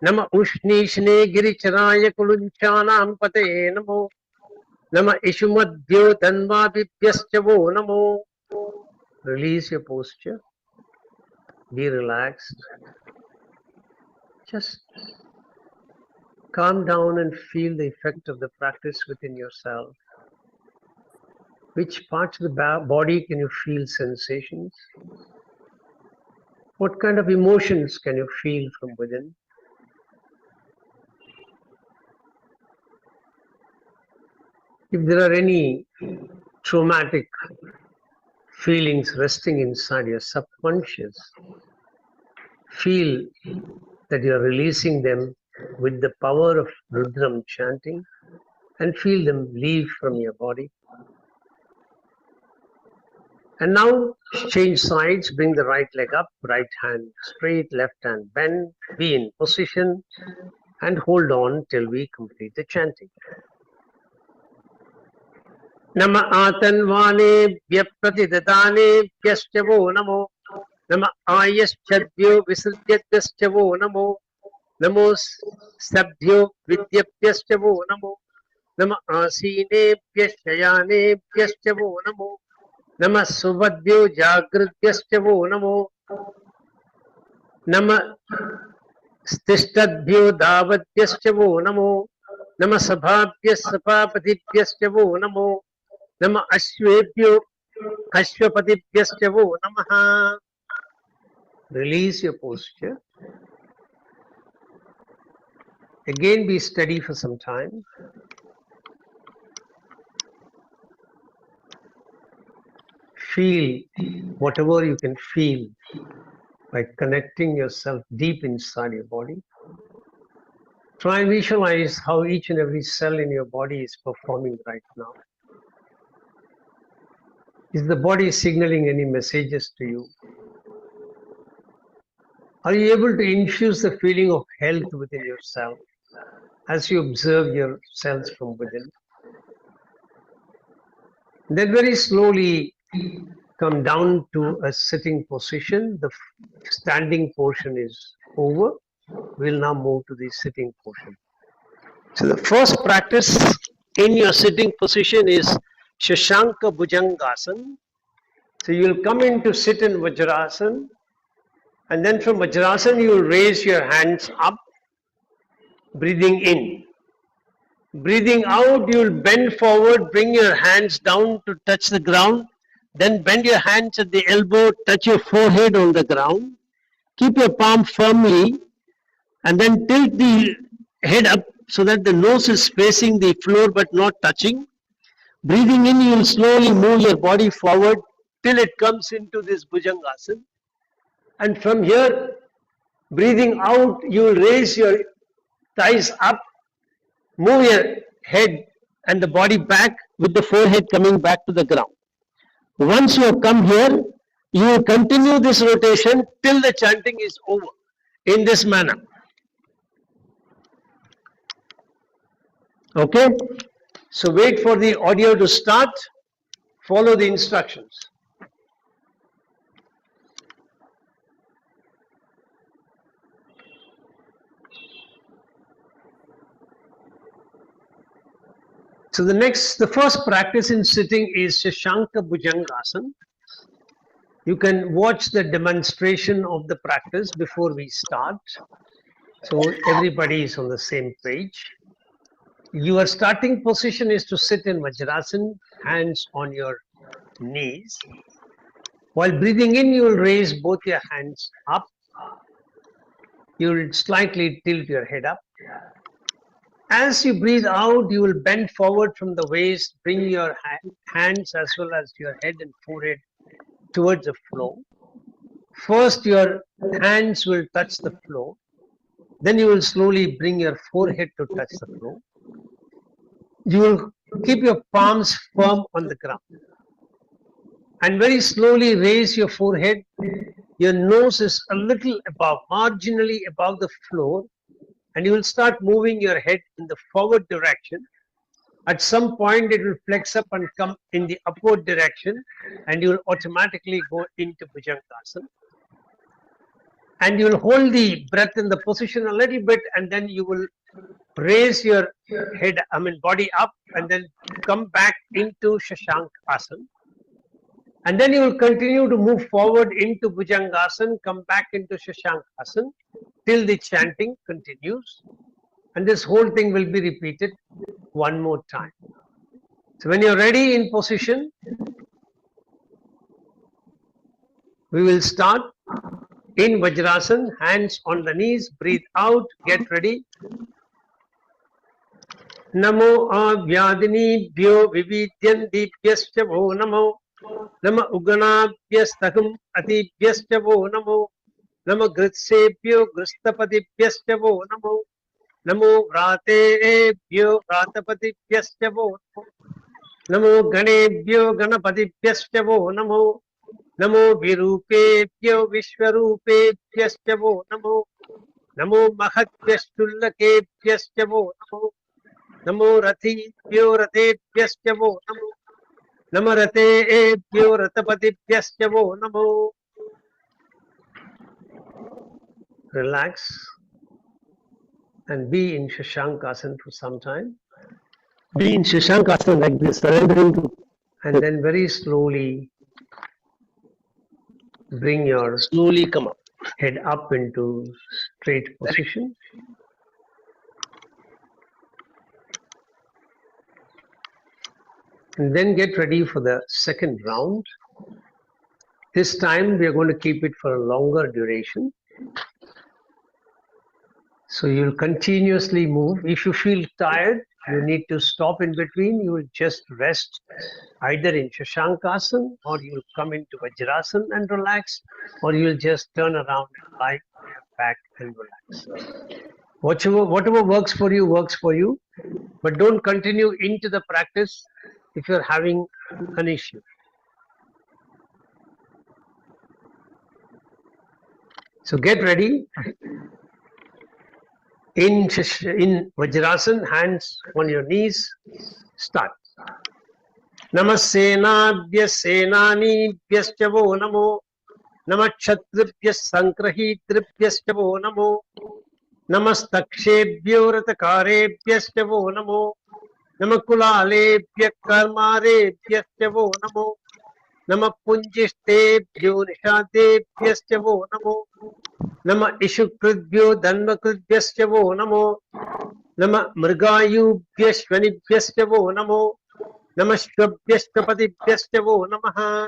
Nama Ushnishne Giricharaya Kulunchanam Pataye Namo. Nama Ishumadbhyo Dhanvabhibhyaschavo Namo. Release your posture. Be relaxed. Just calm down and feel the effect of the practice within yourself. Which parts of the body can you feel sensations? What kind of emotions can you feel from within? If there are any traumatic feelings resting inside your subconscious, feel that you are releasing them with the power of Rudram chanting and feel them leave from your body. And now change sides, bring the right leg up, right hand straight, left hand bend, be in position and hold on till we complete the chanting. Nama Atanvane Vyapratidadane Vyaschavo Namo. Nama Ayaschadvyo Visudyatyashavo Namo. Namo Sabhyo Vidyapyaschavo Namo. Nama Asine Vyashayane Vyaschavo Namo. Nama Subhadvyo Jagrityashavo Namo. Nama Stishtadbhyo Davatyascha Namo. Nama Sabhabhyas Sapapatibhyascha Namo. Nama Ashwebhyo Ashwapatibhyascha Namaha. Release your posture. Again, be steady for some time. Feel whatever you can feel by connecting yourself deep inside your body. Try and visualize how each and every cell in your body is performing right now. Is the body signaling any messages to you? Are you able to infuse the feeling of health within yourself as you observe your cells from within? Then very slowly come down to a sitting position. The standing portion is over. We'll now move to the sitting portion. So the first practice in your sitting position is Shashanka Bhujangasana. So you'll come in to sit in Vajrasana, and then from Vajrasana you will raise your hands up, breathing in. Breathing out, you will bend forward, bring your hands down to touch the ground. Then bend your hands at the elbow, touch your forehead on the ground. Keep your palm firmly, and then tilt the head up so that the nose is facing the floor but not touching. Breathing in, you will slowly move your body forward till it comes into this Bhujangasana. And from here, breathing out, you will raise your thighs up, move your head and the body back with the forehead coming back to the ground. Once you have come here, you will continue this rotation till the chanting is over in this manner. Okay? So wait for the audio to start. Follow the instructions. So the first practice in sitting is Shashanka Bhujangasana. You can watch the demonstration of the practice before we start. So everybody is on the same page. Your starting position is to sit in Vajrasana, hands on your knees. While breathing in, you will raise both your hands up. You will slightly tilt your head up. As you breathe out, you will bend forward from the waist, bring your hands as well as your head and forehead towards the floor. First, your hands will touch the floor. Then you will slowly bring your forehead to touch the floor. You will keep your palms firm on the ground. And very slowly raise your forehead. Your nose is a little above, marginally above the floor. And you will start moving your head in the forward direction. At some point, it will flex up and come in the upward direction, and you will automatically go into Bhujangasana. And you will hold the breath in the position a little bit, and then you will raise your body up, and then come back into Shashankasana. And then you will continue to move forward into Bhujangasana, come back into Shashankasana till the chanting continues. And this whole thing will be repeated one more time. So when you're ready in position, we will start in Vajrasana, hands on the knees, breathe out, get ready. Namo avyadinibhyo vividyandibhyascha vo namo. Nama uganabhyastaham atibhyascha vo namo. Nama gritsebhyo gristapatibhyascha vo namo. Namo vratebhyo vratapatibhyascha vo namo. Namo ganebhyo ganapatibhyascha vo namo. Namo virupebhyo vishwarupebhyascha vo namo. Namo mahatvyashtullakebhyascha vo namo. Namo rathibhyo ratebhyascha vo namo. Namo ratebhyo ratapatibhyascha vo namo. Relax and be in Shashankasana for some time. Be in Shashankasana like this, surrendering to, and then very slowly slowly come up. head up into straight position. And then get ready for the second round. This time we are going to keep it for a longer duration. So you'll continuously move. If you feel tired, you need to stop in between. You will just rest either in Shashankasana, or you'll come into Vajrasana and relax, or you'll just turn around and lie on your back and relax. Whatever works for you, but don't continue into the practice if you're having an issue. So get ready. In Vajrasana, hands on your knees, start. Namasenabhya senanibhyascha vo namo. Namakshatribhya sankrahidribhyascha vo namo. Namastakshebhyo ratakarebhyascha vo namo. Namakulalebhya karmarebhyascha vo namo. Namapunjishtebhyo nishadebhyascha vo namo. Nama ishukridbhyo dhanmakridbhyascha vo namo. Nama mrgayubhya shvanibhyascha vo namo. Nama shvabhyashtapatibhyascha vo namaha.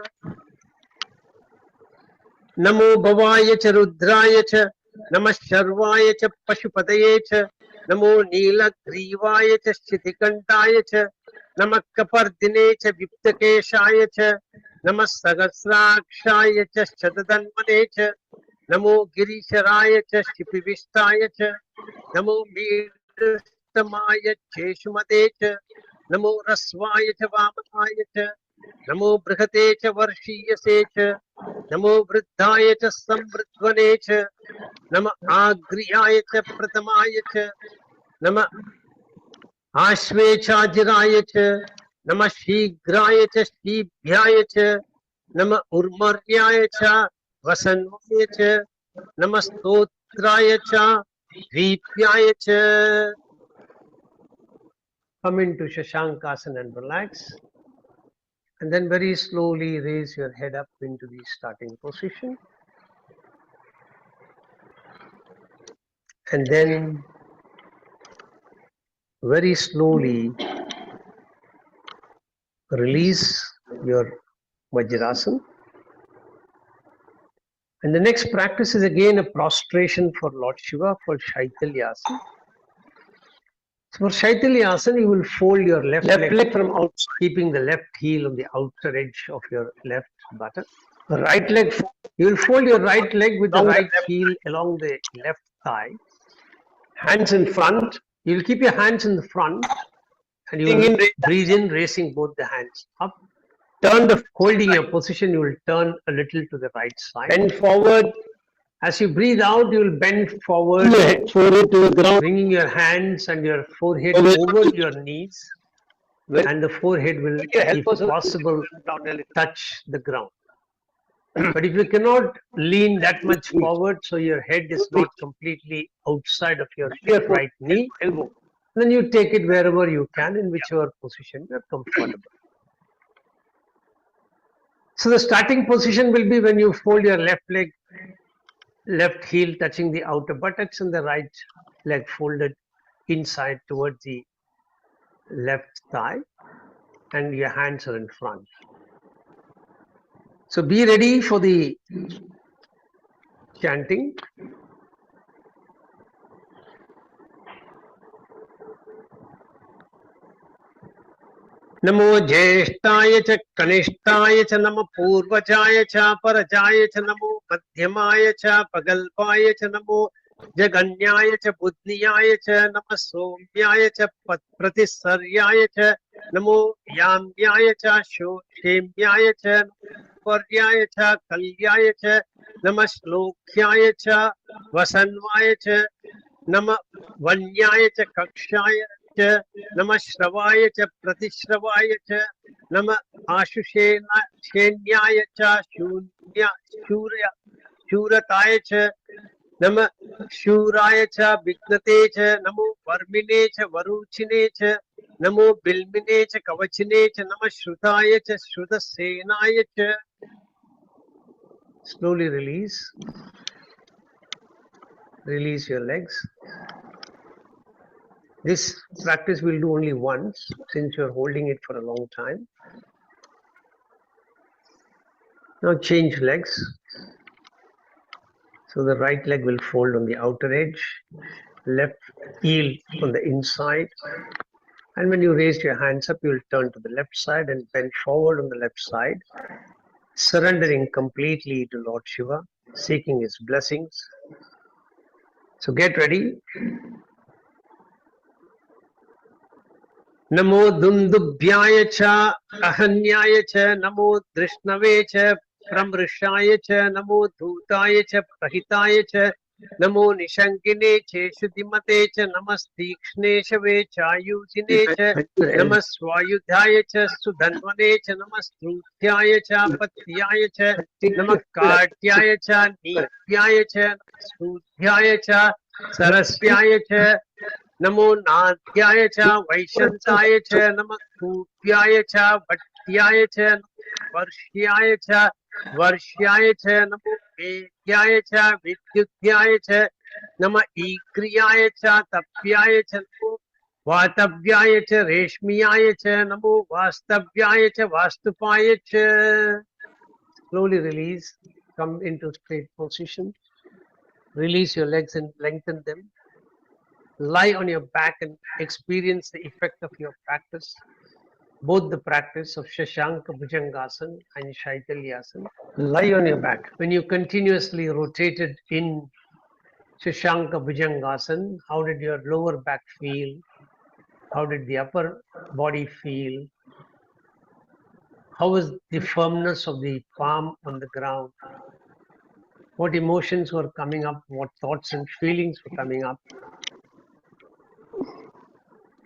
Namo bhavaya cha rudraya cha. Nama sharvaya cha pashupataye cha. Namo neelagrivaya cha shithikantaya cha. Nama kapardine cha viptakeshaya cha. Nama sagasrakshaya cha shatadanmane cha. Namo Girisharaya cha Shipivistaya cha. Namo Meedastamaya Cheshumate cha. Namo Rasvaya cha Vamanaya cha. Namo Brihate cha Varshiyase cha. Namo Vriddhaya cha Samvridvane cha. Namo Agriyaya cha Pratamaya cha. Namo Ashvechajiraya cha. Namo Shigraya cha Shibhyaya cha. Namo Urmaryaya cha Vasanvaya cha. Namastotraya cha Dvipyaya cha. Come into Shashankasana and relax. And then very slowly raise your head up into the starting position. And then very slowly release your Vajrasana. And the next practice is again a prostration for Lord Shiva for Shaitalyasana. So for Shaitalyasana, you will fold your left leg from outside, keeping the left heel on the outer edge of your left buttock. Right leg, you will fold your right leg with the right heel along the left thigh. Hands in front. You will keep your hands in the front, and you will breathe in, raising both the hands up. Holding your position, you will turn a little to the right side. Bend forward. As you breathe out, you will bend forward, forehead to the ground, bringing your hands and your forehead over your knees, and the forehead will, if possible, touch the ground. But if you cannot lean that much forward, so your head is not completely outside of your right knee, then you take it wherever you can, in whichever position you are comfortable. So the starting position will be when you fold your left leg, left heel touching the outer buttocks, and the right leg folded inside towards the left thigh, and your hands are in front. So be ready for the chanting. Namo Jyeshtaya cha Kanishtaya cha Namo Purvajaya cha Parajaya cha Namo Madhyamaya cha Pagalpaya cha Namo Jaganyaya cha Budniyaya cha Namo Somyaya cha Pratisaryaya cha Namo Yamyaya cha Shemyaya cha Varyaya cha Kalyaya cha Namo Shlokhyaya cha Vasanvaya cha Namo Vanyaya cha Kakshaya Nama Shravaya cha Pratishravaya cha Nama Ashushenya cha Shurataya cha Nama Shuraya cha Vignate cha Namo Varmine cha Varuchine cha Namo Bilmine cha Kavachine cha Nama Shrutaya cha Shrutasenaya cha. Slowly release. Release your legs. This practice we'll do only once since you're holding it for a long time. Now change legs. So the right leg will fold on the outer edge, left heel on the inside. And when you raise your hands up, you'll turn to the left side and bend forward on the left side, surrendering completely to Lord Shiva, seeking his blessings. So get ready. Namo Dundubhyaya cha Ahanyaya cha Namo Drishnave cha Pramrishaya cha Namo Dhutaya cha Prahitaya cha Namo Nishankine cha Shuddhimate cha Namastikshne Shave cha Yujine cha Namasvayudhaya cha Sudhanvane cha Namastruthyaya cha Patyaya cha Namakatyaya cha Nipyaya cha Sudhyaya cha Sarasyaya cha Namo Nadyaya cha Vaishantaye cha Namo Kupyaya cha Bhatyaya cha Varshyaya cha Varshyaye cha Namo Vedyaya cha Vidyutyaya cha Namo Ikriyaya cha Tapyaya cha Namo Vatavyaya cha Reshmiyaya cha Namo Vastavyaya cha Vastupaya cha. Slowly release. Come into straight position. Release your legs and lengthen them. Lie on your back and experience the effect of your practice, both the practice of Shashanka Bhujangasana and Shaitalyasana. Lie on your back. When you continuously rotated in Shashanka Bhujangasana, how did your lower back feel? How did the upper body feel? How was the firmness of the palm on the ground? What emotions were coming up? What thoughts and feelings were coming up?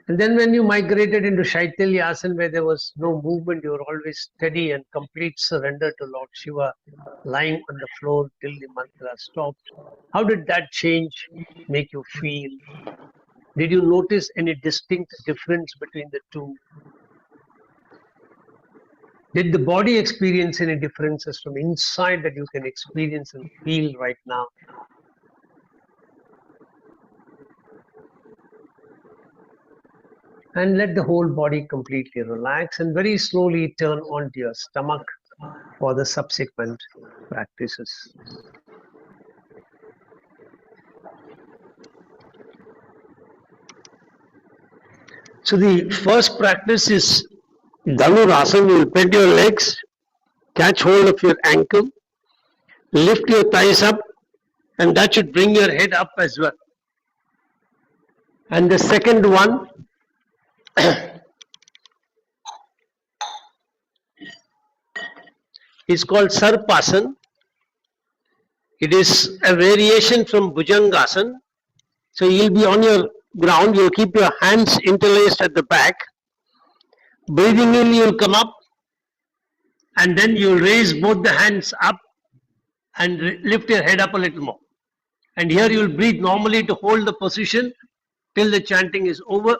And then when you migrated into Shaitalyasana, where there was no movement, you were always steady and complete surrender to Lord Shiva, lying on the floor till the mantra stopped. How did that change make you feel? Did you notice any distinct difference between the two? Did the body experience any differences from inside that you can experience and feel right now? And let the whole body completely relax and very slowly turn onto your stomach for the subsequent practices. So the first practice is Dhanurasana. You will bend your legs, catch hold of your ankle, lift your thighs up, and that should bring your head up as well. And the second one is called Sarpasana. It is a variation from Bhujangasana. So you'll be on your ground, you'll keep your hands interlaced at the back. Breathing in, you'll come up, and then you'll raise both the hands up and lift your head up a little more. And here you'll breathe normally to hold the position till the chanting is over,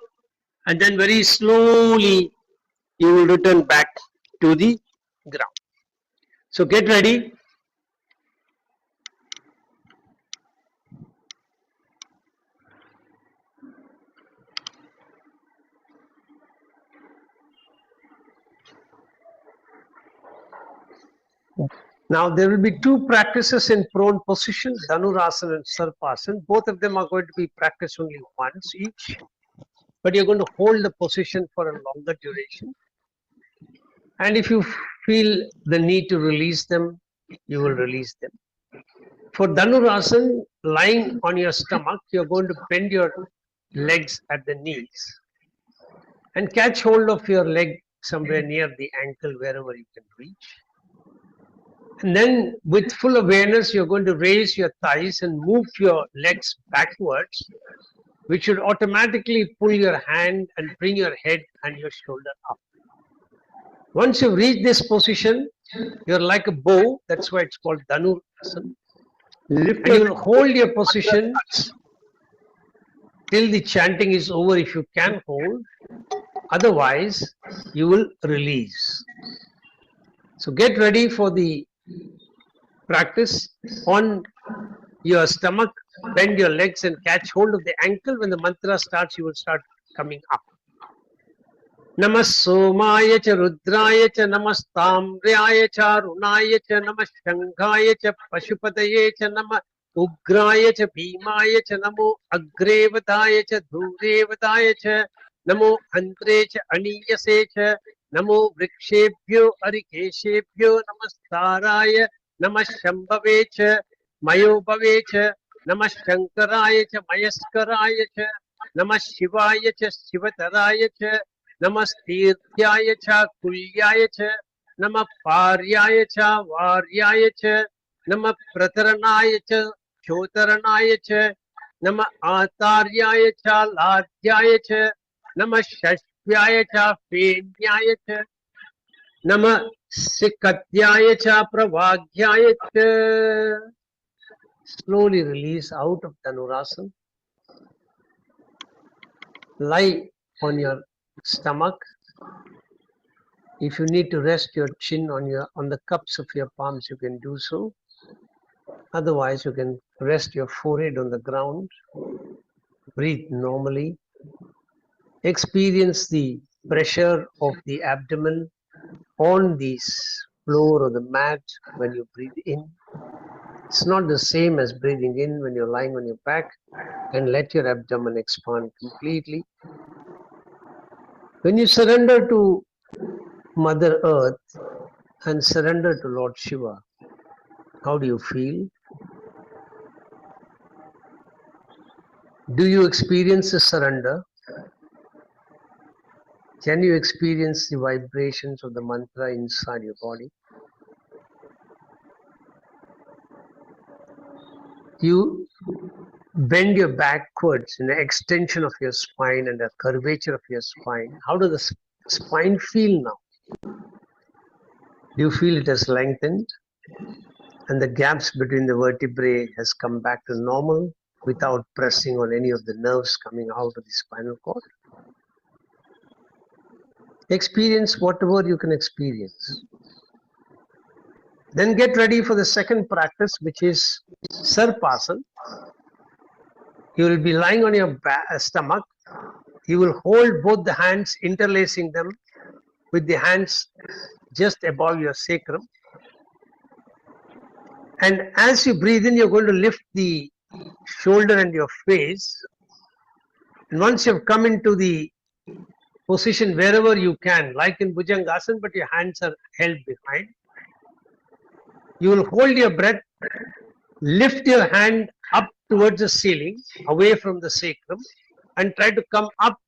and then very slowly you will return back to the ground. So get ready. Now there will be two practices in prone position, Dhanurasana and Sarpasana. Both of them are going to be practiced only once each, but you're going to hold the position for a longer duration. And if you feel the need to release them, you will release them. For Dhanurasana, lying on your stomach, you're going to bend your legs at the knees and catch hold of your leg somewhere near the ankle, wherever you can reach. And then with full awareness, you're going to raise your thighs and move your legs backwards, which should automatically pull your hand and bring your head and your shoulder up. Once you reach this position, you're like a bow. That's why it's called Dhanurasana. And you'll hold your position till the chanting is over if you can hold. Otherwise, you will release. So get ready for the practice on your stomach bend your legs and catch hold of the ankle. When the mantra starts, you will start coming up. Namah Somaya cha Rudraya cha Namah Tamryaya cha Runaya cha Namah Shankaya cha Pashupataye cha Namah Ugraya cha Bhimaya cha Namo Agrevataya cha Dhurevataya cha Namo Andre cha Aniyase cha Namo Vrikshebhyo Arikeshebhyo Namastaraya Namah Shambhave cha Mayobhave cha Namah Shankaraya cha Mayaskaraya cha Namah Shivaya cha Shivataraya cha Namastirtyaya cha Kulyaya cha Namah Paryaya cha Varyaya cha Namah Prataranaya cha Chotaranaya cha Namah Ataryaya cha Ladhyaya cha Namah Shashvyaya cha Fenyaya cha Namah Sikatyaya cha Pravagyaya cha. Slowly release out of Dhanurasana. Lie on your stomach. If you need to rest your chin on the cups of your palms, you can do so. Otherwise, you can rest your forehead on the ground. Breathe normally. Experience the pressure of the abdomen on the floor or the mat when you breathe in. It's not the same as breathing in when you're lying on your back, and let your abdomen expand completely. When you surrender to Mother Earth and surrender to Lord Shiva, how do you feel? Do you experience the surrender? Can you experience the vibrations of the mantra inside your body? You bend your backwards in the extension of your spine and the curvature of your spine. How does the spine feel now? Do you feel it has lengthened and the gaps between the vertebrae has come back to normal without pressing on any of the nerves coming out of the spinal cord? Experience whatever you can experience. Then get ready for the second practice, which is Sarpasana. You will be lying on your stomach. You will hold both the hands, interlacing them with the hands just above your sacrum. And as you breathe in, you're going to lift the shoulder and your face. And once you've come into the position wherever you can, like in Bhujangasana, but your hands are held behind, you will hold your breath, lift your hand up towards the ceiling, away from the sacrum, and try to come up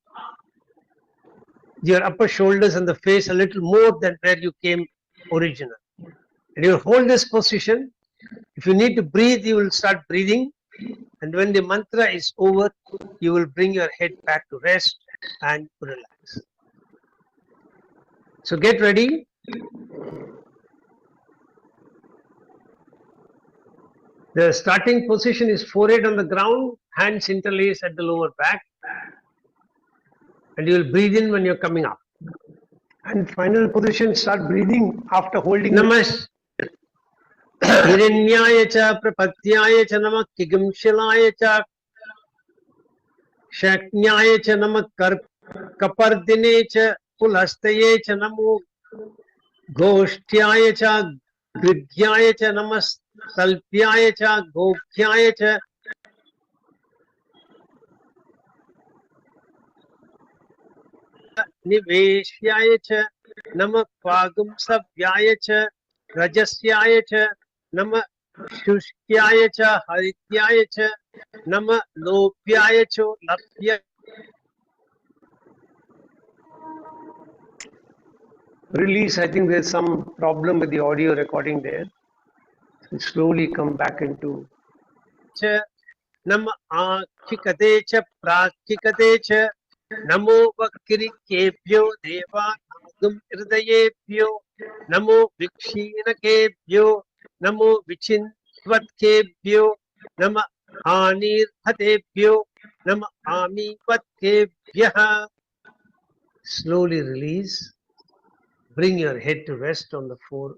your upper shoulders and the face a little more than where you came originally. And you will hold this position. If you need to breathe, you will start breathing. And when the mantra is over, you will bring your head back to rest and relax. So get ready. The starting position is forehead on the ground, hands interlaced at the lower back. And you will breathe in when you're coming up. And final position, start breathing after holding. Namaste. Hiranyaya cha prapatyaya cha namah kigumshilaya cha shaknyaya cha namah kapardine cha pulhastaye cha namo goshthyaya cha gridhyaya cha namah salpyaya cha gokhyaya cha niveshyaya cha namah pagum savyaya cha rajasyaya cha Nama Shushkyaya cha Harityaya cha Nama Lopyaya cha Lapya. Release. I think there's some problem with the audio recording there. So slowly come back into cha Nama Akikate cha Prakikate cha Namo Vakirikebhyo Deva Nagam Irdayebhyo Namo Vikshinakebhyo Namo Vichintvatkebhyo Nama Anirhatebhyo Nama Amivatkebhyaha. Slowly release. Bring your head to rest on the floor.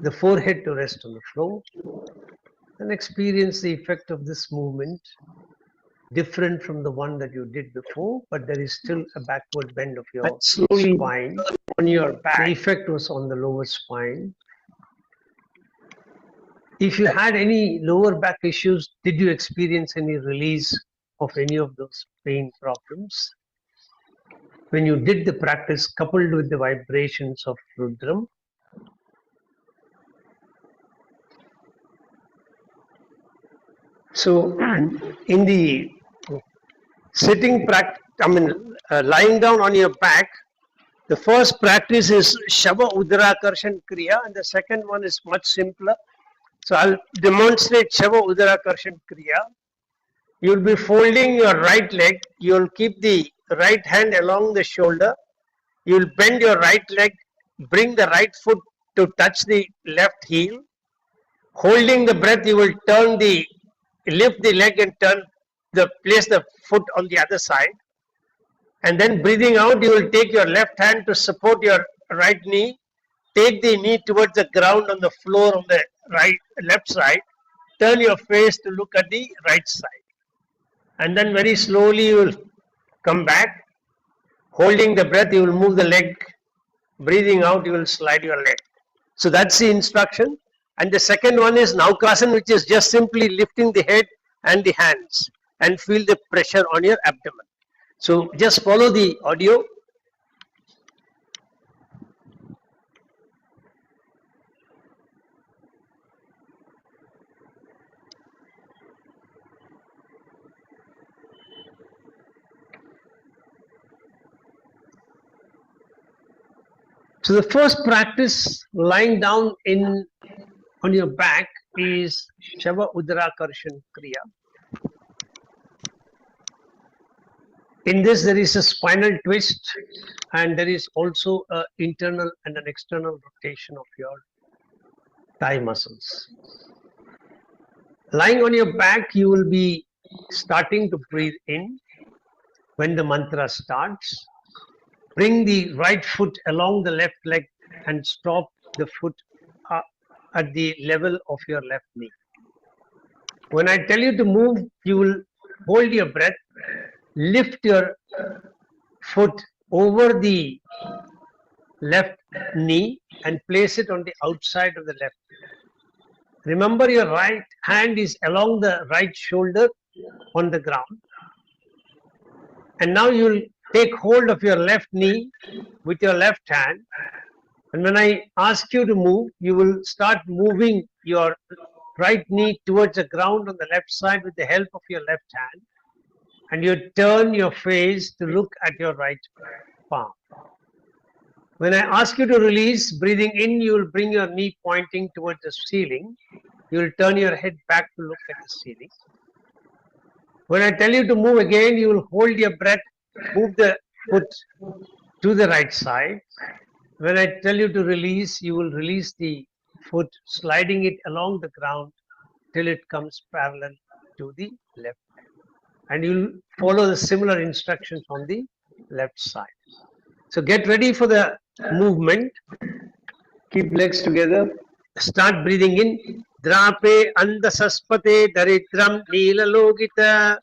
The forehead to rest on the floor. and experience the effect of this movement, different from the one that you did before, but there is still a backward bend of your slowly spine. on your The back. effect was on the lower spine. If you had any lower back issues, did you experience any release of any of those pain problems? When you did the practice coupled with the vibrations of Rudram, so in the sitting practice, lying down on your back, the first practice is Shava Udarakarshan Kriya, and the second one is much simpler. So I'll demonstrate Shava Udarakarshan Kriya. You'll be folding your right leg. You'll keep the right hand along the shoulder. You'll bend your right leg, bring the right foot to touch the left heel. Holding the breath, you will lift the leg and place the foot on the other side. And then breathing out, you will take your left hand to support your right knee. Take the knee towards the ground on the floor on the left side. Turn your face to look at the right side. And then very slowly you will come back. Holding the breath, you will move the leg. Breathing out, you will slide your leg. So that's the instruction. And the second one is Naukasan, which is just simply lifting the head and the hands and feel the pressure on your abdomen. So just follow the audio. So the first practice lying down on your back is Shava Udarakarshan Kriya. In this, there is a spinal twist, and there is also an internal and an external rotation of your thigh muscles. Lying on your back, you will be starting to breathe in when the mantra starts. Bring the right foot along the left leg and stop the foot at the level of your left knee. When I tell you to move, you will hold your breath, lift your foot over the left knee and place it on the outside of the left. Remember, your right hand is along the right shoulder on the ground. And now you will take hold of your left knee with your left hand. And when I ask you to move, you will start moving your right knee towards the ground on the left side with the help of your left hand. And you turn your face to look at your right palm. When I ask you to release, breathing in, you will bring your knee pointing towards the ceiling. You will turn your head back to look at the ceiling. When I tell you to move again, you will hold your breath, move the foot to the right side. When I tell you to release, you will release the foot, sliding it along the ground till it comes parallel to the left. And you will follow the similar instructions on the left side. So get ready for the movement. Keep legs together. Start breathing in. Drape andasaspate daridram neelalogita.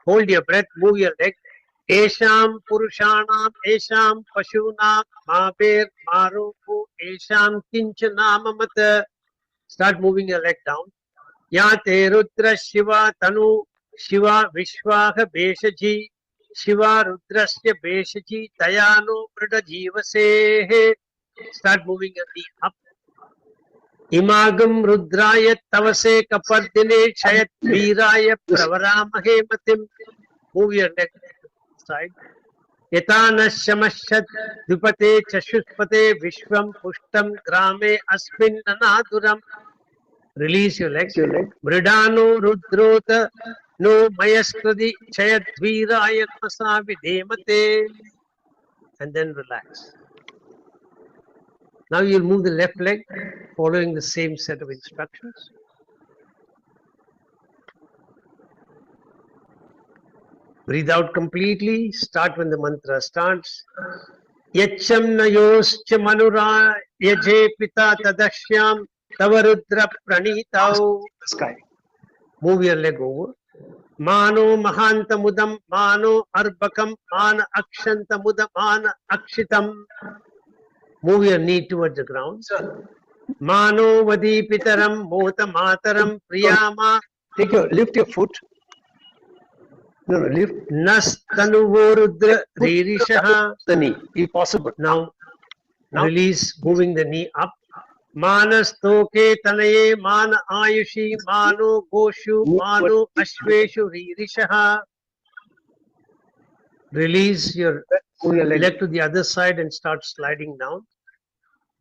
Hold your breath, move your leg. Esham purushanam, esham pashunam, maber marupu, esham kinchanamamata. Start moving your leg down. Yate Rudra Shiva Tanu Shiva Vishwaha Beshaji Shiva Rudrasya Beshaji Tayano Prada Jivasehe. Start moving your knee up. Imagam Rudraya Tavase Kapardine Shayat Viraya Pravaramahe Matim. Move your neck side. Yatana Shamashat Dupate Chashuspate Vishwam Pushtam Grame Asmin Nanaduram. Release your legs. Mridano Rudrota No Mayaskradi Chayadviraya Masavi Demate. And then relax. Now you'll move the left leg following the same set of instructions. Breathe out completely. Start when the mantra starts. Yacham nayoscha manura yaje pita tadashyam tavarudra pranitau. Sky. Move your leg over. Mano mahanta mudam, mano arbakam, mana akshanta mudam, mana akshitam. Move your knee towards the ground. Sir, Mano vadipitaram, mota mataram, priyama. lift your foot. No, lift Nastanuvo Rudra Ririshaha. the knee, if possible. Now release, moving the knee up. Manas toke tanaye mana ayushi mano goshu mano ashveshu ririshaha. Release your leg to the other side and start sliding down.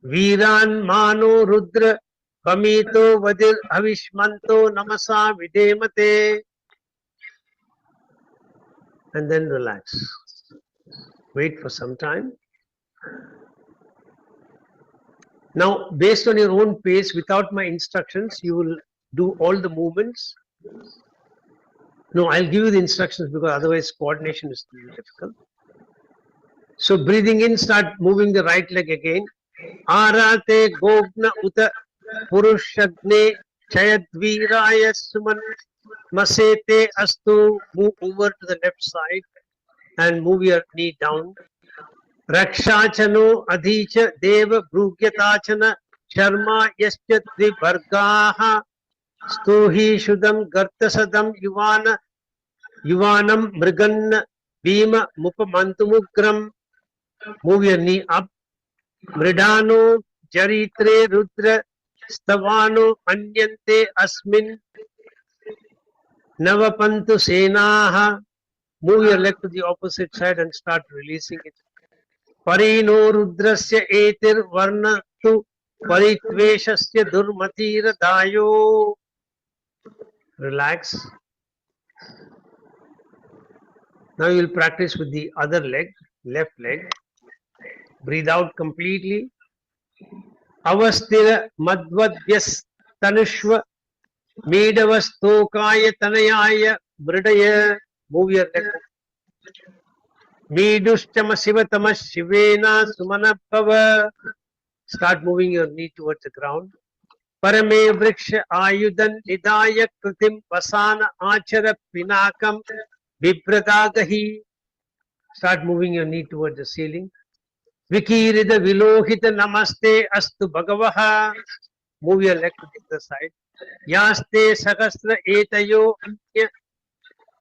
Viran mano rudra pamito vadir avishmanto namasa videmate. And then relax. Wait for some time. Now, based on your own pace, without my instructions, you will do all the movements. No, I'll give you the instructions because otherwise coordination is too difficult. So breathing in, start moving the right leg again. Arate gogna uta purushagne chayadviraya suman masete astu. Move over to the left side and move your knee down. Rakshachano adhicha deva bhrugyatachana sharma yasya dvibhargaha stuhi shudam gartasadam yuvanam mriganna bhima mupamantumukram. Move your knee up. Mridano jaritre rudra stavano anyante asmin navapantu senaha. Move your leg to the opposite side and start releasing it. Parino rudrasya etir varnatu paritveshasya durmatira dayo. Relax. Now you will practice with the other leg, left leg. Breathe out completely. Avastira madvadyas tanushva medavastokaya tanayaya mridaya. Move your leg. Medushchama sivatama shivena sumanabhava. Start moving your knee towards the ground. Parame vriksha ayudan nidaya kritim vasana achara pinakam vibradagahi. Start moving your knee towards the ceiling. Vikirida vilohita namaste astu bhagavaha. Move your leg to the other side. Yaste sakastra etayo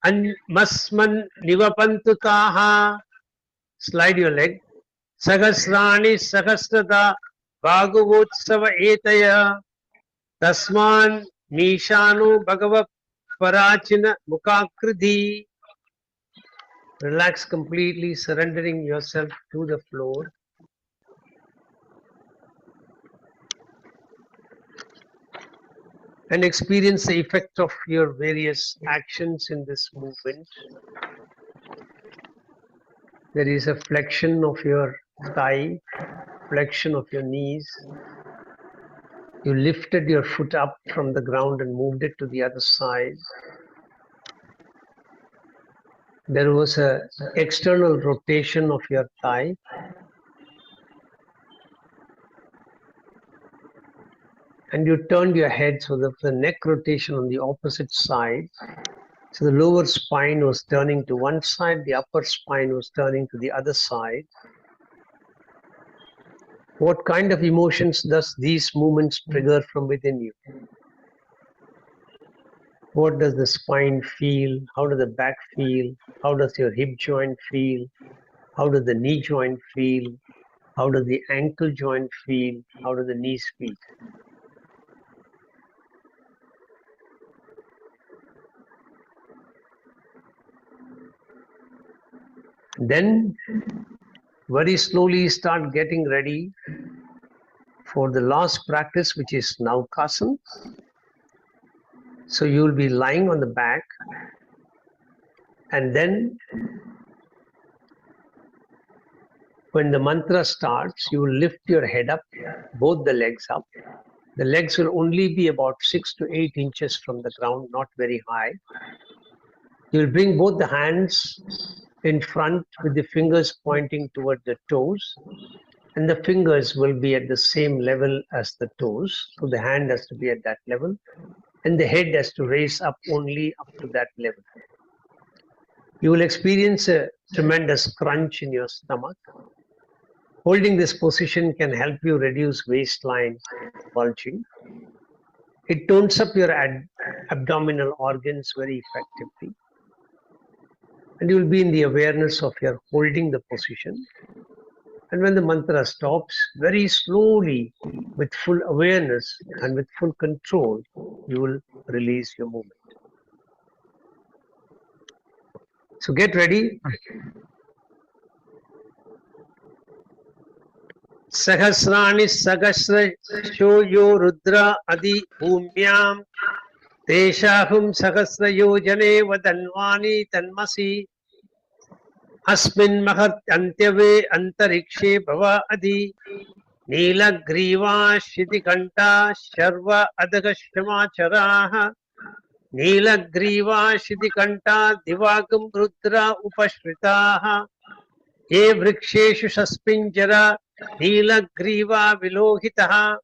anya masman nivapantu taha. Slide your leg. Sagasrani sakasrata bhagavotsava etaya tasman mishanu bhagava parachina mukakridi. Relax completely, surrendering yourself to the floor. And experience the effect of your various actions in this movement. There is a flexion of your thigh, flexion of your knees. You lifted your foot up from the ground and moved it to the other side. There was an external rotation of your thigh. And you turned your head so that the neck rotation on the opposite side. So the lower spine was turning to one side, the upper spine was turning to the other side. What kind of emotions does these movements trigger from within you? What does the spine feel? How does the back feel? How does your hip joint feel? How does the knee joint feel? How does the ankle joint feel? How do the knees feel? Then very slowly start getting ready for the last practice, which is Naukasan. So you will be lying on the back, and then when the mantra starts, you will lift your head up, both the legs up. The legs will only be about 6 to 8 inches from the ground, not very high. You will bring both the hands in front with the fingers pointing toward the toes, and the fingers will be at the same level as the toes. So the hand has to be at that level. and the head has to raise up only up to that level. You will experience a tremendous crunch in your stomach. Holding this position can help you reduce waistline bulging. It tones up your abdominal organs very effectively. And you will be in the awareness of your holding the position. And when the mantra stops, very slowly, with full awareness and with full control, you will release your movement. So get ready. Sahasrani Sagasra Shoyo Rudra Adi Bhumyam Teshahum Sahasra Yojane Vadanvani Tanmasi Asmin Mahat Antyave Antarikshe Bhava Adi Nila Griva Shidikanta Sharva Adagashamacharaha Nila Griva Shidikanta Divagam Rudra Upashritaha Ye Vriksheshu Saspinjara Nilagriva Vilohitaha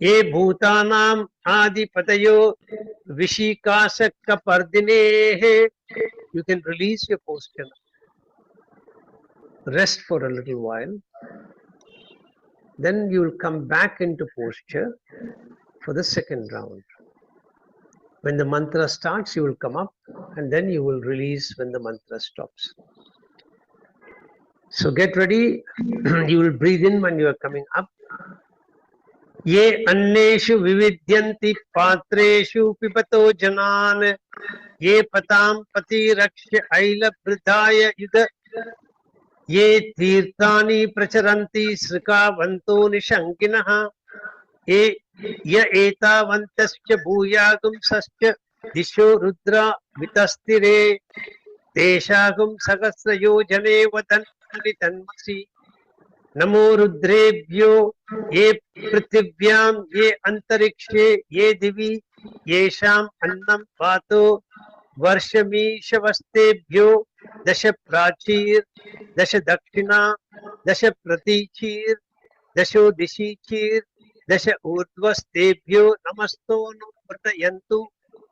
Ye Bhutanam Adipatayo Vishikasaka Pardinehe. You can release your posture. Rest for a little while. Then you will come back into posture for the second round. When the mantra starts, you will come up and then you will release when the mantra stops. So get ready. You will breathe in when you are coming up. Ye anneshu vividyanti patreshu pipato janan ye patam pati rakshya aila bridhaya yuda ye tirthani pracharanti srikavanto nishankinaha ye ya etavantasya bhuyagum sasya disho rudra vitastire teshagum sagasra yojane vadanvani tanmasi Namo Rudrebhyo Ye Prithivyam Ye Antarikshe Ye Divi Yesham Annam Vato Varshami Shavastebhyo Dasha Prachir Dasha Dakshina Dasha Pratichir Dasho Dishichir Dasha Urdvastebhyo Namasto No Pratayantu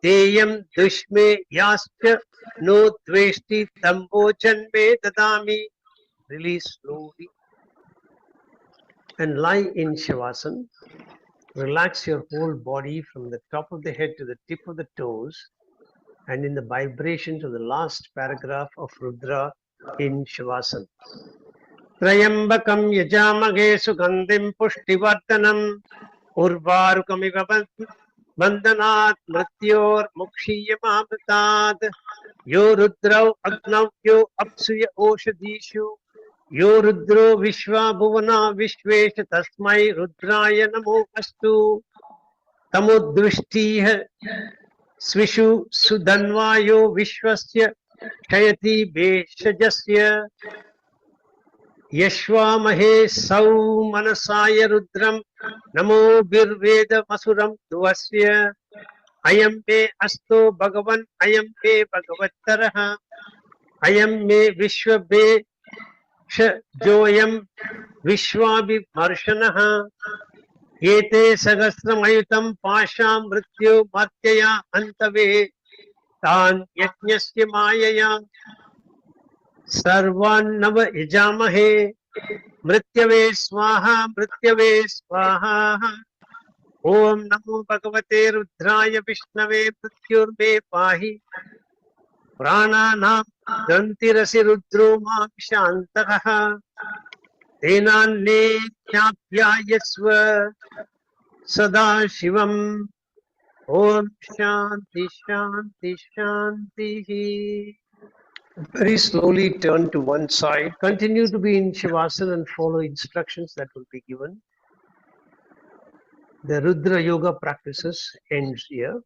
Teyam Dushme Yascha No Dveshti Tambochanme Dadami. Release slowly. And lie in Shavasana. Relax your whole body from the top of the head to the tip of the toes and in the vibration to the last paragraph of Rudra in Shavasana. Trayambakam yajamage sugandhim pushtivardhanam urvarukamiva bandhanat mrityor mukshiyamamritat yo rudrav agnav yo apsuya oshadishu Yo Rudro Vishwa Bhuvana Vishvesha Tasmai Rudraya Namo Astu Tamudrushtiha Svishu Sudanvayo Vishwasya Shayati Beshajasya Yashva Mahe Sau Manasaya Rudram Namo Virveda Masuram Duvasya Ayam Me Asto Bhagavan Ayam Me Bhagavattaraha Ayam Me Vishwa Be Joyam Vishwabhimarshanaha Yete Sagasramayutam Pasham Mrityu Matyaya Antave Tan Yajnasya Mayaya Sarvan Nava Yajamahe Mrityave Swaha Mrityave Swaha Om Namo Bhagavate Rudraya Vishnave Mrityurme Pahi Prananam Dantirasi Rudro Ma Vishantakaha Tenanne Jnapyayasva Sada Shivam Om Shanti Shanti Shanti. Very slowly turn to one side. Continue to be in Shavasana and follow instructions that will be given. The Rudra Yoga practices ends here.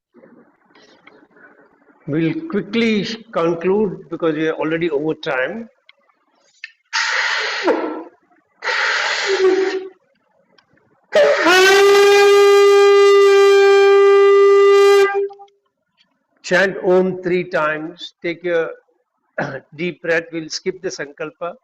We'll quickly conclude because we are already over time. Chant Om 3 times. Take your deep breath. We'll skip the Sankalpa.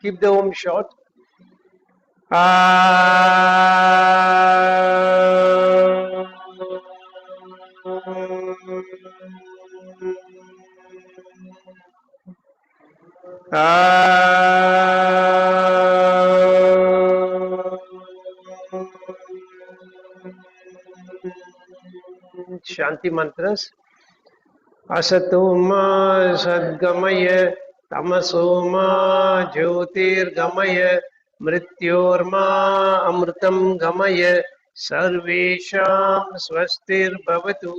Keep the Om short. Shanti mantras. असतो सद्गमय तमसो ज्योतिर्गमय मृत्योर्मा अमृतं गमय सर्वेषां स्वस्तिर्भवतु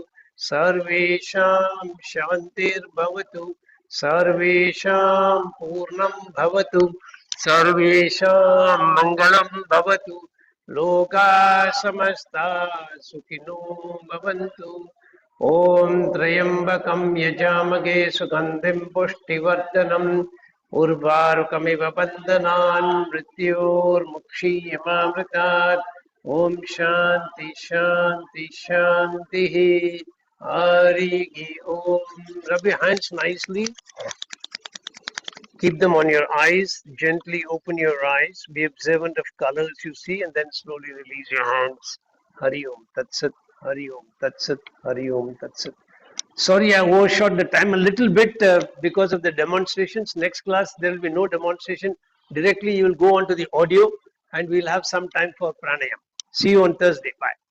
सर्वेषां शान्तिर्भवतु सर्वेषां पूर्णं भवतु सर्वेषां मङ्गलं भवतु लोकाः समस्ताः सुखिनो भवन्तु ॐ त्र्यम्बकं यजामहे सुगन्धिं पुष्टिवर्धनम् उर्वारुकमिव बन्धनान् मृत्योर्मुक्षीयमामृतात् ॐ शान्ति शान्ति शान्तिः हरिः ॐ. Rub your hands nicely. Keep them on your eyes. Gently open your eyes. Be observant of colors you see and then slowly release your hands. Hari Om. That's it. Hari Om. That's it. Hari Om. That's it. Sorry, I overshot the time a little bit because of the demonstrations. Next class, there will be no demonstration. Directly, you will go on to the audio and we'll have some time for pranayam. See you on Thursday. Bye.